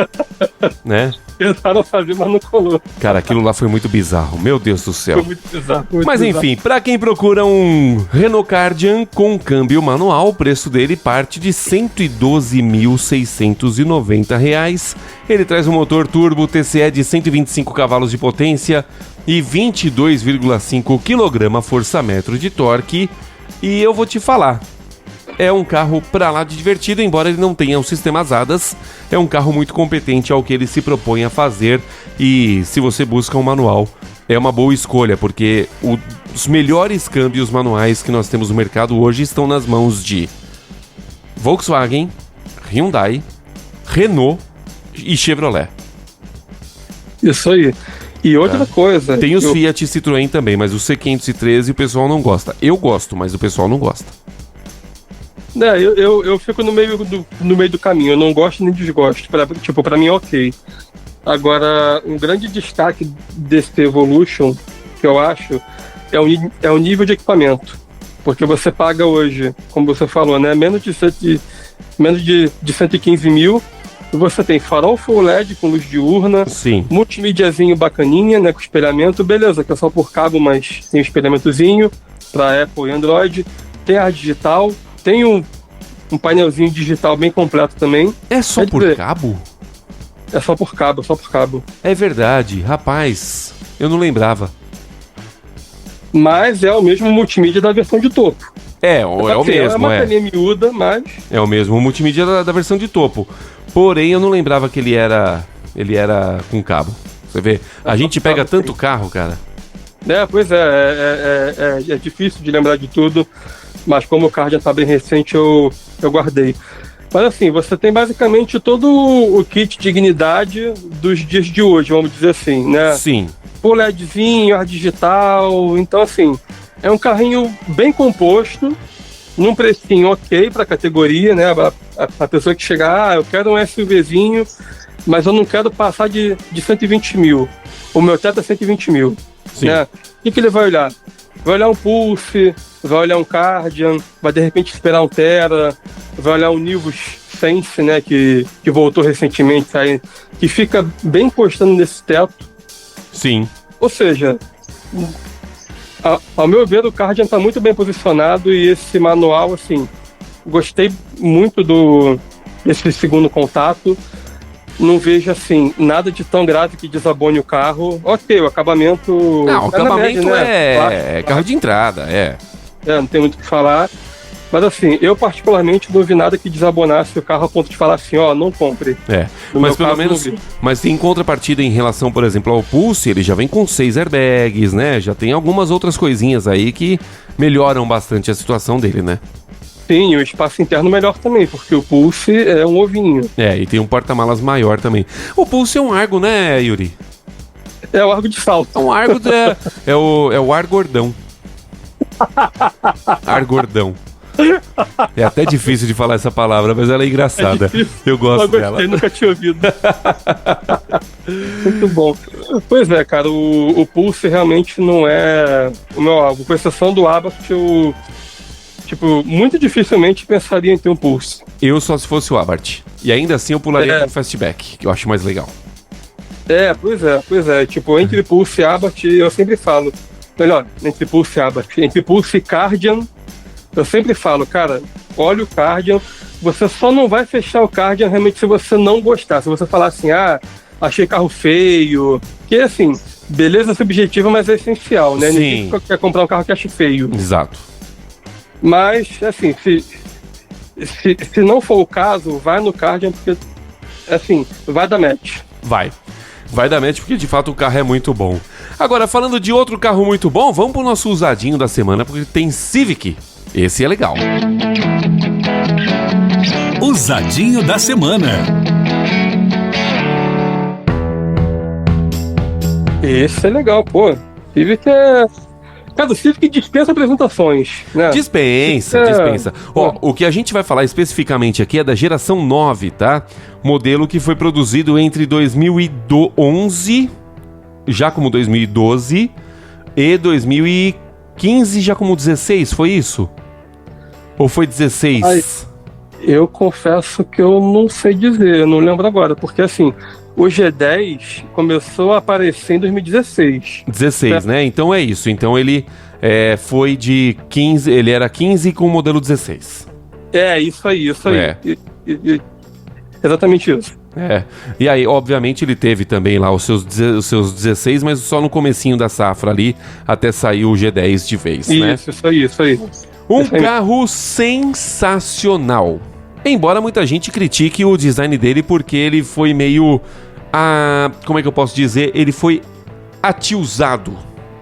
Né? Tentaram fazer, mas não colou. Cara, aquilo lá foi muito bizarro, meu Deus do céu. Foi muito bizarro. Mas enfim, pra quem procura um Renault Kardian com câmbio manual, o preço dele parte de R$ 112.690. Ele traz um motor turbo TCE de 125 cavalos de potência e 22,5 kgfm de torque. E eu vou te falar, é um carro pra lá de divertido, embora ele não tenha um sistema ADAS. É um carro muito competente ao que ele se propõe a fazer. E se você busca um manual, é uma boa escolha, porque os melhores câmbios manuais que nós temos no mercado hoje estão nas mãos de Volkswagen, Hyundai, Renault e Chevrolet. Isso aí. E outra coisa... Tem os Fiat e Citroën também, mas o C513 o pessoal não gosta. Eu gosto, mas o pessoal não gosta. Eu fico no meio do caminho. Eu não gosto nem desgosto. Pra mim é ok. Agora, um grande destaque desse Evolution, que eu acho, é o nível de equipamento. Porque você paga hoje, como você falou, né? Menos de 115 mil. E você tem farol Full LED com luz diurna. Sim. Multimídiazinho bacaninha, né? Com espelhamento. Beleza, que é só por cabo, mas tem um espelhamentozinho para Apple e Android. Tem ar digital. Tem um painelzinho digital bem completo também. É só por cabo? É só por cabo, É verdade, rapaz. Eu não lembrava. Mas é o mesmo multimídia da versão de topo. É o mesmo, é uma telinha miúda, mas... É o mesmo multimídia da versão de topo. Porém, eu não lembrava que ele era com cabo. Você vê, a gente pega tanto carro, cara. Pois é difícil de lembrar de tudo, mas como o card já tá bem recente, eu guardei. Mas assim, você tem basicamente todo o kit dignidade dos dias de hoje, vamos dizer assim, né? Sim. Full LEDzinho, ar digital, então assim, é um carrinho bem composto, num precinho ok pra categoria, né? A pessoa que chegar, eu quero um SUVzinho, mas eu não quero passar de 120 mil. O meu teto é 120 mil. Sim. Né? O que ele vai olhar? Vai olhar um Pulse, vai olhar um Cardian, vai de repente esperar um Terra, vai olhar um Nivus Sense, né? Que voltou recentemente, aí, que fica bem encostando nesse teto. Sim. Ou seja, ao meu ver, o Cardian está muito bem posicionado e esse manual, assim, gostei muito desse segundo contato. Não vejo, assim, nada de tão grave que desabone o carro. Ok, o acabamento... Não, o acabamento média, né? é carro de entrada, não tem muito o que falar. Mas assim, eu particularmente não vi nada que desabonasse o carro a ponto de falar assim, não compre. Mas pelo menos, mas em contrapartida em relação, por exemplo, ao Pulse, ele já vem com 6 airbags, né? Já tem algumas outras coisinhas aí que melhoram bastante a situação dele, né? Sim, o espaço interno melhor também, porque o Pulse é um ovinho. E tem um porta-malas maior também. O Pulse é um Argo, né, Yuri? É o Argo de salto. É um Argo, é o Ar Gordão. Ar Gordão. É até difícil de falar essa palavra, mas ela é engraçada. Eu gosto dela. Nunca tinha ouvido. Muito bom. Pois é, cara, o Pulse realmente não é o meu alvo. Com exceção do Abarth, eu muito dificilmente pensaria em ter um Pulse. Eu só se fosse o Abarth. E ainda assim eu pularia com o Fastback, que eu acho mais legal. Pois é. Entre Pulse e Abarth, eu sempre falo. Melhor, entre Pulse e Abarth. Entre Pulse e Cardian, eu sempre falo, cara, olha o Cardian, você só não vai fechar o Cardian realmente se você não gostar. Se você falar assim, achei carro feio, que assim, beleza subjetiva, mas é essencial, né? Sim. Ninguém quer comprar um carro que ache feio. Exato. Mas, assim, se não for o caso, vai no Cardian, porque, assim, vai dar match. Vai dar match porque de fato o carro é muito bom. Agora, falando de outro carro muito bom, vamos pro nosso usadinho da semana, porque tem Civic. Esse é legal. Usadinho da semana. Esse é legal, pô. Civic é... Cara, o Civic dispensa apresentações, né? Dispensa. O que a gente vai falar especificamente aqui é da geração 9, tá? Modelo que foi produzido entre 2011, já como 2012, e 2015, já como 16, foi isso? Ou foi 16? Eu confesso que eu não sei dizer, eu não lembro agora, porque assim, o G10 começou a aparecer em 2016. 16, né? Então é isso. Então ele foi de 15, ele era 15 com o modelo 16. Isso aí. Exatamente isso. E aí, obviamente, ele teve também lá os seus 16, mas só no comecinho da safra ali, até sair o G10 de vez, né? Isso aí. Um carro sensacional. Embora muita gente critique o design dele porque ele foi meio... como é que eu posso dizer? Ele foi atiuzado.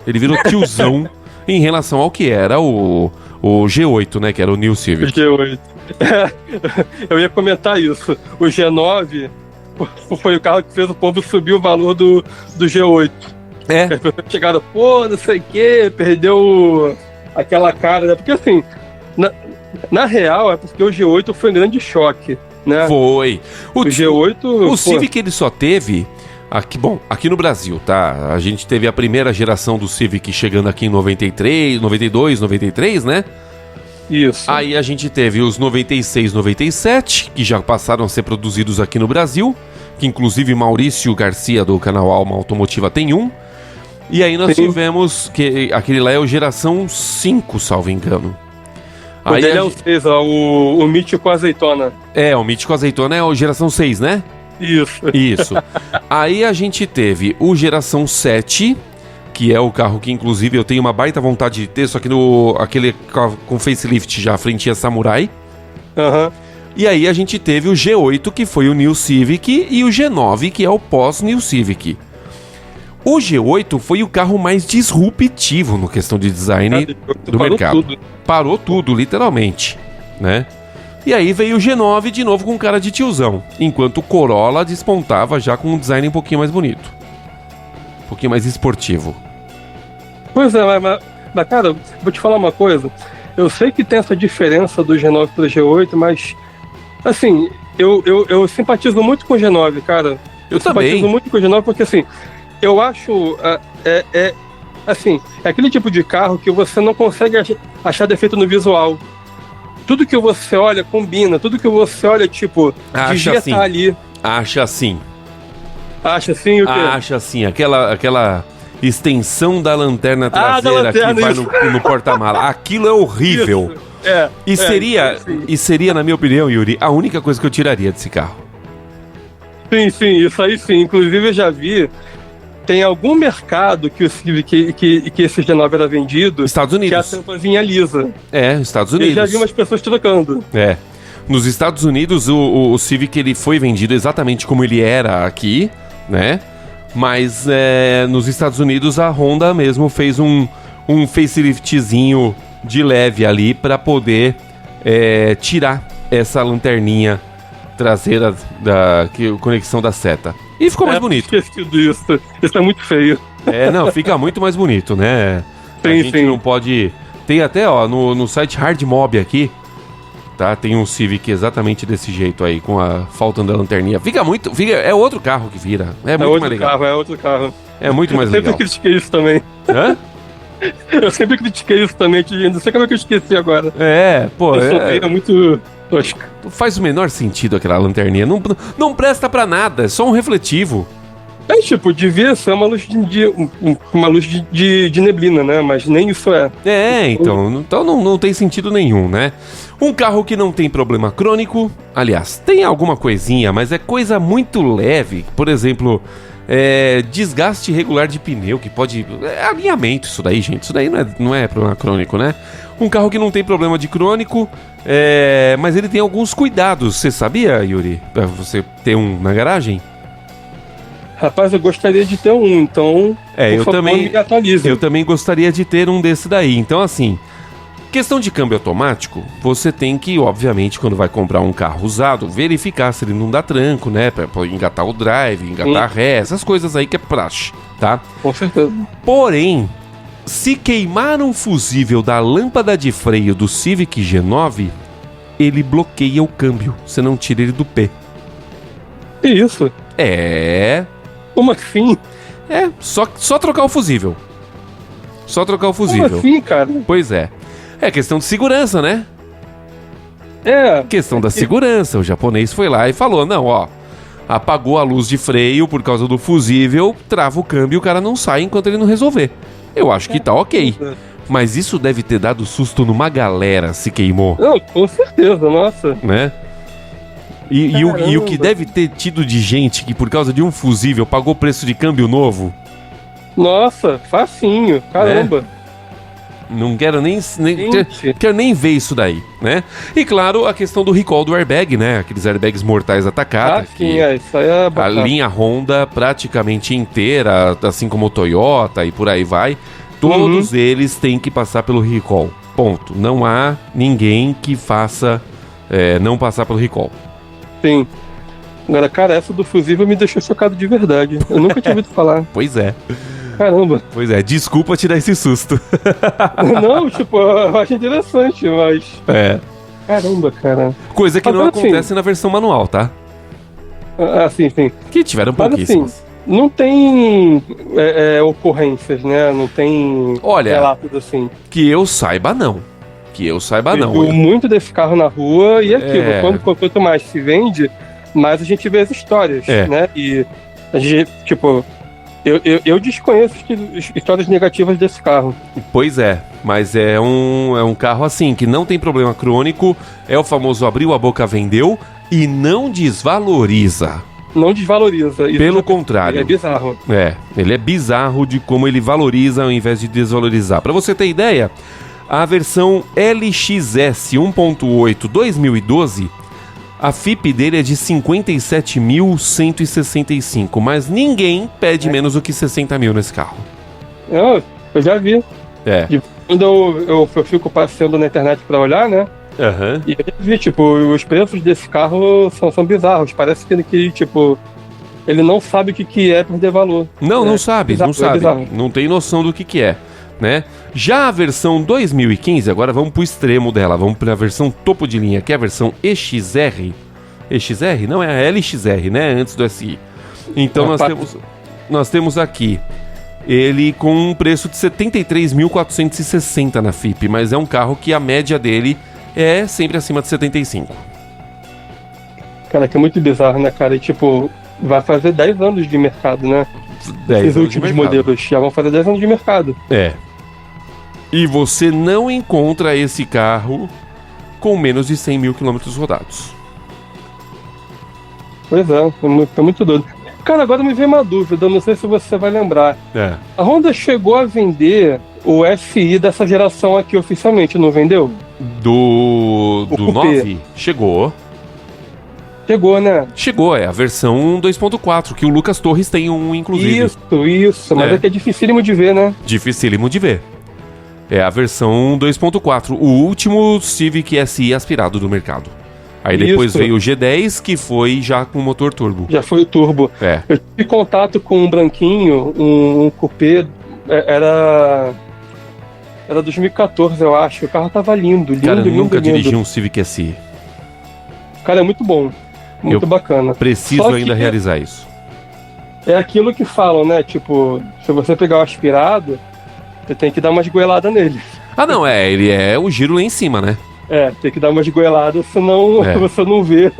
Ele virou tiozão em relação ao que era o G8, né? Que era o New Civic. O G8. Eu ia comentar isso. O G9 foi o carro que fez o povo subir o valor do G8. As pessoas chegaram, não sei o que, perdeu aquela cara, né? Porque assim, na real, é porque o G8 foi um grande choque, né? Foi. O G8... O Civic ele só teve... Aqui no Brasil, tá? A gente teve a primeira geração do Civic chegando aqui em 92, 93, né? Isso. Aí a gente teve os 96, 97, que já passaram a ser produzidos aqui no Brasil, que inclusive Maurício Garcia, do canal Alma Automotiva, tem um. E aí nós tivemos, que aquele lá é o Geração 5, salvo engano. O dele é o 6, ó, o Mítico Azeitona. É, o Mítico Azeitona é o Geração 6, né? Isso. Aí a gente teve o Geração 7, que é o carro que inclusive eu tenho uma baita vontade de ter, só que aquele com facelift já, a frentinha Samurai. E aí a gente teve o G8, que foi o New Civic, e o G9, que é o pós-New Civic. O G8 foi o carro mais disruptivo no questão de design do mercado. Parou tudo, literalmente, né? E aí veio o G9 de novo com cara de tiozão, enquanto o Corolla despontava já com um design um pouquinho mais bonito. Um pouquinho mais esportivo. Pois é, mas cara, vou te falar uma coisa. Eu sei que tem essa diferença do G9 para o G8, mas assim, eu simpatizo muito com o G9, cara. Eu também. Simpatizo muito com o G9 porque assim, eu acho assim, é aquele tipo de carro que você não consegue achar defeito no visual. Tudo que você olha combina, tudo que você olha, tipo, devia estar ali. Acha sim. Acha assim o quê? Acha sim, aquela extensão da lanterna traseira que vai no porta-mala. Aquilo é horrível. Isso. E seria, na minha opinião, Yuri, a única coisa que eu tiraria desse carro. Sim, isso aí sim. Inclusive eu já vi, tem algum mercado que esse G9 era vendido, Estados Unidos, que a tampa vinha lisa. Estados Unidos. Eu já vi umas pessoas trocando. Nos Estados Unidos o Civic ele foi vendido exatamente como ele era aqui, né? Mas nos Estados Unidos a Honda mesmo fez um faceliftzinho de leve ali para poder tirar essa lanterninha traseira da conexão da seta. E ficou mais bonito. Esquecido isso. Isso é muito feio. Não, fica muito mais bonito, né? A gente não pode... Tem até, ó, no site Hard Mob aqui, tá? Tem um Civic exatamente desse jeito aí, com faltando a lanterninha. É outro carro que vira. É muito mais legal. É outro carro. É muito mais legal. Eu sempre critiquei isso também. Hã? Eu sempre critiquei isso também, não sei como é que eu esqueci agora. É muito tosco. Faz o menor sentido aquela lanterninha. Não presta pra nada, é só um refletivo. Devia ser uma luz de neblina, né? Mas nem isso é. Então não tem sentido nenhum, né? Um carro que não tem problema crônico, aliás, tem alguma coisinha, mas é coisa muito leve. Por exemplo, desgaste irregular de pneu, que pode... alinhamento, isso daí, gente. Isso daí não é problema crônico, né? Um carro que não tem problema de crônico, mas ele tem alguns cuidados. Você sabia, Yuri? Pra você ter um na garagem? Rapaz, eu gostaria de ter um, então... eu também. Me atualize. Eu também gostaria de ter um desse daí. Então, assim... Questão de câmbio automático, você tem que, obviamente, quando vai comprar um carro usado, verificar se ele não dá tranco, né? Pra engatar o drive, engatar a ré, essas coisas aí que é praxe, tá? Com certeza. Porém, se queimar um fusível da lâmpada de freio do Civic G9, ele bloqueia o câmbio, você não tira ele do pé. Que isso? Como assim? Só trocar o fusível. Só trocar o fusível. Como assim, cara? Pois é. É questão de segurança, né? Questão da segurança. O japonês foi lá e falou, não, ó, apagou a luz de freio por causa do fusível, trava o câmbio e o cara não sai enquanto ele não resolver. Eu acho que tá ok. Mas isso deve ter dado susto numa galera se queimou. Não, com certeza, nossa. Né? E o que deve ter tido de gente que por causa de um fusível pagou preço de câmbio novo. Nossa, facinho, caramba. Não quero quero nem ver isso daí, né? E claro, a questão do recall do airbag, né? Aqueles airbags mortais atacados. Isso aí é bacana. A linha Honda praticamente inteira, assim como o Toyota e por aí vai, todos eles têm que passar pelo recall. Ponto. Não há ninguém que faça não passar pelo recall. Sim. Agora, cara, essa do fusível me deixou chocado de verdade. Eu nunca tinha ouvido falar. Pois é. Caramba. Pois é, desculpa te dar esse susto. Não, eu acho interessante, mas... Caramba, cara. Coisa que não acontece na versão manual, tá? Sim. Que tiveram pouquíssimas. Assim, não tem ocorrências, né? Não tem relatos assim. Que eu saiba, não. Que eu saiba, Eu não. vi muito desse carro na rua e aquilo. Quanto mais se vende, mais a gente vê as histórias, né? E a gente, tipo, eu desconheço histórias negativas desse carro. Pois é, mas é um carro assim, que não tem problema crônico, é o famoso abriu a boca, vendeu e não desvaloriza. Não desvaloriza. Isso Pelo contrário. É bizarro. Ele é bizarro de como ele valoriza ao invés de desvalorizar. Para você ter ideia, a versão LXS 1.8 2012, a FIP dele é de 57.165, mas ninguém pede menos do que 60 mil nesse carro. Eu já vi. É. Quando eu fico passeando na internet para olhar, né? Uhum. E eu vi, tipo, os preços desse carro são bizarros. Parece que tipo, ele não sabe o que é perder valor. Não sabe, bizarro, não sabe. bizarro. Não tem noção do que é, né? Já a versão 2015, agora vamos pro extremo dela, vamos pra versão topo de linha, que é a versão EXR. EXR? Não, é a LXR, né? Antes do SI. Então nós temos aqui ele com um preço de 73.460 na FIP, mas é um carro que a média dele é sempre acima de 75. Cara, que é muito bizarro, né, cara? E, tipo, vai fazer 10 anos de mercado, né? 10 Esses últimos modelos já vão fazer 10 anos de mercado. E você não encontra esse carro com menos de 100 mil quilômetros rodados. Pois é muito doido. Cara, agora me veio uma dúvida, não sei se você vai lembrar. A Honda chegou a vender o FI dessa geração aqui oficialmente, não vendeu? Do 9? Chegou, né? Chegou, é a versão 2.4, que o Lucas Torres tem um, inclusive. Isso, mas é que é dificílimo de ver, né? Dificílimo de ver. É a versão 2.4, o último Civic SI aspirado do mercado. Aí depois veio o G10, que foi já com motor turbo. Já foi o turbo. Eu tive contato com um branquinho, um coupé, era 2014, eu acho. O carro tava lindo. Cara, eu nunca dirigi um Civic SI. Cara, é muito bom. Muito bacana. Preciso ainda realizar isso. É aquilo que falam, né? Tipo, se você pegar o aspirado, você tem que dar uma esgoelada nele. Não, ele é o giro lá em cima, né? Tem que dar uma esgoelada, senão você não vê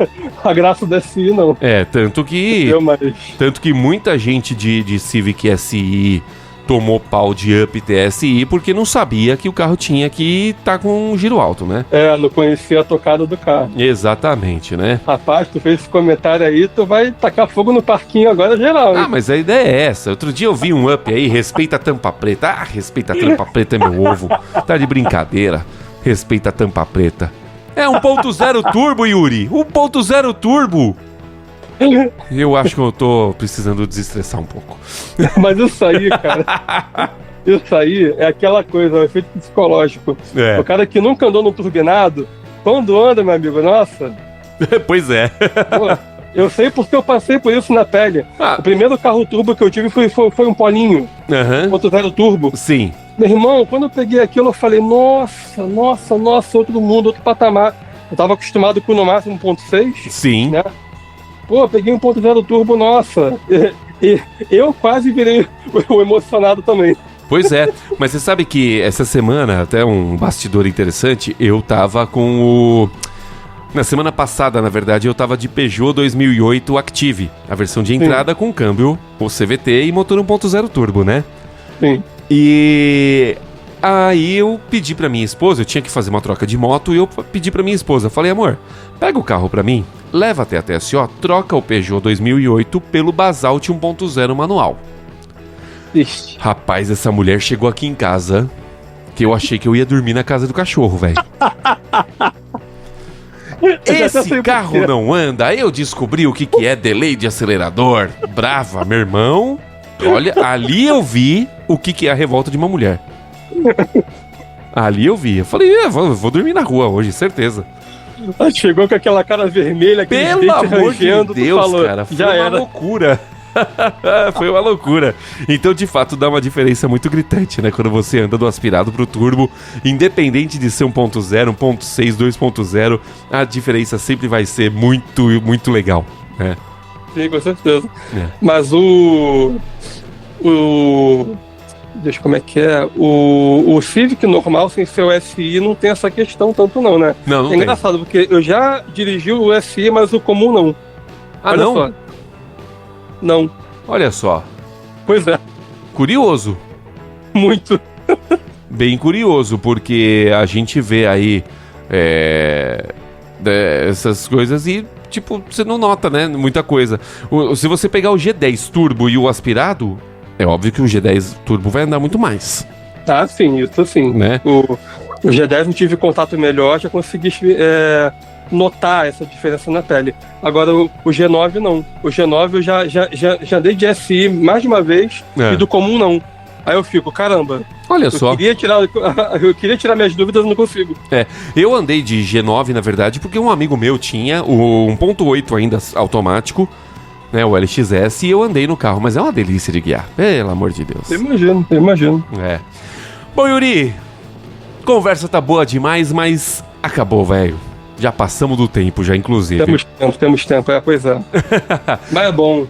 a graça da SI, não. Tanto que muita gente de Civic SI tomou pau de Up TSI porque não sabia que o carro tinha que estar com um giro alto, né? Não conhecia a tocada do carro. Exatamente, né? Rapaz, tu fez esse comentário aí, tu vai tacar fogo no parquinho agora geral, hein? Mas a ideia é essa. Outro dia eu vi um Up aí, respeita a tampa preta. Respeita a tampa preta é meu ovo. Tá de brincadeira. Respeita a tampa preta. É 1.0 turbo, Yuri. 1.0 turbo. Eu acho que eu tô precisando desestressar um pouco. Mas isso aí, cara. Isso aí é aquela coisa, o efeito psicológico. O cara que nunca andou no turbinado, quando anda, meu amigo, nossa. Pois é. Pô, eu sei porque eu passei por isso na pele. O primeiro carro turbo que eu tive foi um Polinho. 1.0 turbo. Sim. Meu irmão, quando eu peguei aquilo, eu falei, nossa, outro mundo, outro patamar. Eu tava acostumado com no máximo 1.6. Sim. Né? Pô, peguei 1.0 turbo, nossa. Eu quase virei o emocionado também. Pois é, mas você sabe que essa semana, até um bastidor interessante, eu tava com o... Na semana passada, na verdade, eu tava de Peugeot 2008 Active, a versão de entrada com câmbio, o CVT e motor 1.0 turbo, né? Sim. E aí eu pedi pra minha esposa, eu tinha que fazer uma troca de moto, e eu pedi pra minha esposa, falei, amor, pega o carro pra mim, leva até a TSO, troca o Peugeot 2008 pelo Basalt 1.0 manual. Ixi. Rapaz, essa mulher chegou aqui em casa, que eu achei que eu ia dormir na casa do cachorro, velho. Esse carro não anda, eu descobri o que é delay de acelerador. Brava, meu irmão. Olha, ali eu vi o que é a revolta de uma mulher. Ali eu vi. Eu falei, vou dormir na rua hoje, certeza. Ela chegou com aquela cara vermelha, aquele pelo amor de Deus, falou, cara, foi já uma era. loucura. Foi uma loucura. Então, de fato, dá uma diferença muito gritante, né? Quando você anda do aspirado pro turbo, independente de ser 1.0, 1.6, 2.0, a diferença sempre vai ser muito, muito legal, né? Sim, com certeza. Mas o Deixa como é que é. O Civic normal, sem ser o SI, não tem essa questão tanto não, né? Não é tem. engraçado, porque eu já dirigi o SI, mas o comum não. Ah, Olha não? só. Não. Olha só. Pois é, Curioso. muito. Bem curioso, porque a gente vê aí essas coisas e, tipo, você não nota, né? Muita coisa. Se você pegar o G10 Turbo e o aspirado, é óbvio que o G10 Turbo vai andar muito mais, Ah, sim, isso sim. né? O G10 eu tive contato melhor, já consegui notar essa diferença na pele. Agora o G9 não. O G9 eu já andei de SI mais de uma vez e do comum não. Aí eu fico, caramba, Olha só. eu queria tirar minhas dúvidas, eu não consigo. Eu andei de G9, na verdade, porque um amigo meu tinha o 1.8 ainda automático, né, o LXS, e eu andei no carro, mas é uma delícia de guiar, pelo amor de Deus. Eu imagino. Bom, Yuri, conversa tá boa demais, mas acabou, velho. Já passamos do tempo, já, inclusive. Temos tempo, pois é. Mas é bom.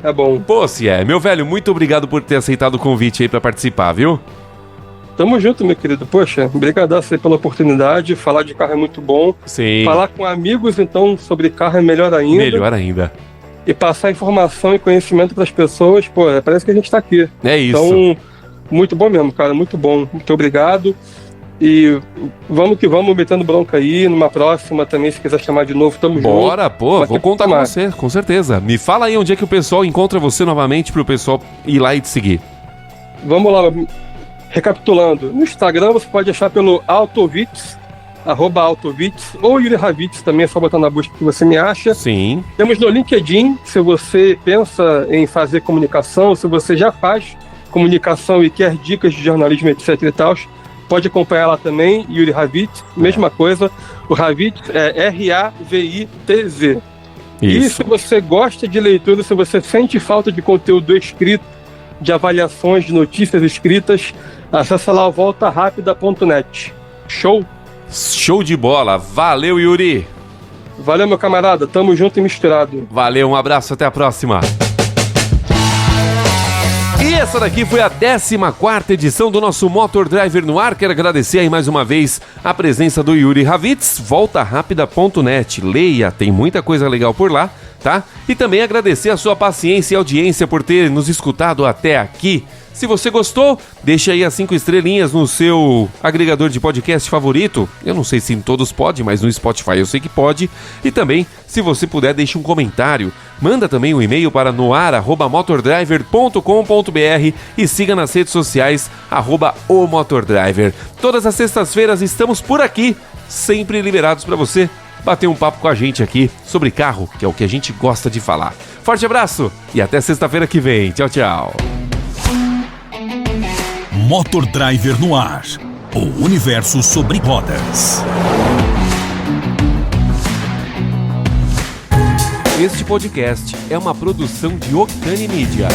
Pô, se é. Meu velho, muito obrigado por ter aceitado o convite aí pra participar, viu? Tamo junto, meu querido. Poxa, obrigadaço aí pela oportunidade. Falar de carro é muito bom. Sim. Falar com amigos, então, sobre carro é melhor ainda. Melhor ainda. E passar informação e conhecimento pras pessoas, pô, parece que a gente tá aqui. É isso. Então, muito bom mesmo, cara. Muito bom. Muito obrigado. E vamos que vamos, metendo bronca aí. Numa próxima também, se quiser chamar de novo, tamo junto. Bora, pô, Mas vou contar com você, com certeza. Me fala aí onde é que o pessoal encontra você novamente pro pessoal ir lá e te seguir. Vamos lá, recapitulando. No Instagram você pode achar pelo Autovits, @Autovits, ou Yuri Ravits também, é só botar na busca que você me acha. Sim. Temos no LinkedIn, se você pensa em fazer comunicação, se você já faz comunicação e quer dicas de jornalismo, etc e tal, pode acompanhar lá também, Yuri Ravits, mesma coisa, o Ravits é RAVITZ. E se você gosta de leitura, se você sente falta de conteúdo escrito, de avaliações, de notícias escritas, acessa lá o voltarapida.net. Show? Show de bola. Valeu, Yuri. Valeu, meu camarada. Tamo junto e misturado. Valeu, um abraço, até a próxima. E essa daqui foi a 14ª edição do nosso Motor Driver no ar. Quero agradecer aí mais uma vez a presença do Yuri Ravits, voltarapida.net. Leia, tem muita coisa legal por lá, tá? E também agradecer a sua paciência e audiência por ter nos escutado até aqui. Se você gostou, deixa aí as 5 estrelinhas no seu agregador de podcast favorito. Eu não sei se em todos pode, mas no Spotify eu sei que pode. E também, se você puder, deixe um comentário. Manda também um e-mail para noar@motordriver.com.br e siga nas redes sociais @omotordriver. Todas as sextas-feiras estamos por aqui, sempre liberados para você bater um papo com a gente aqui sobre carro, que é o que a gente gosta de falar. Forte abraço e até sexta-feira que vem. Tchau, tchau. Motor Driver no ar. O universo sobre rodas. Este podcast é uma produção de Octane Media.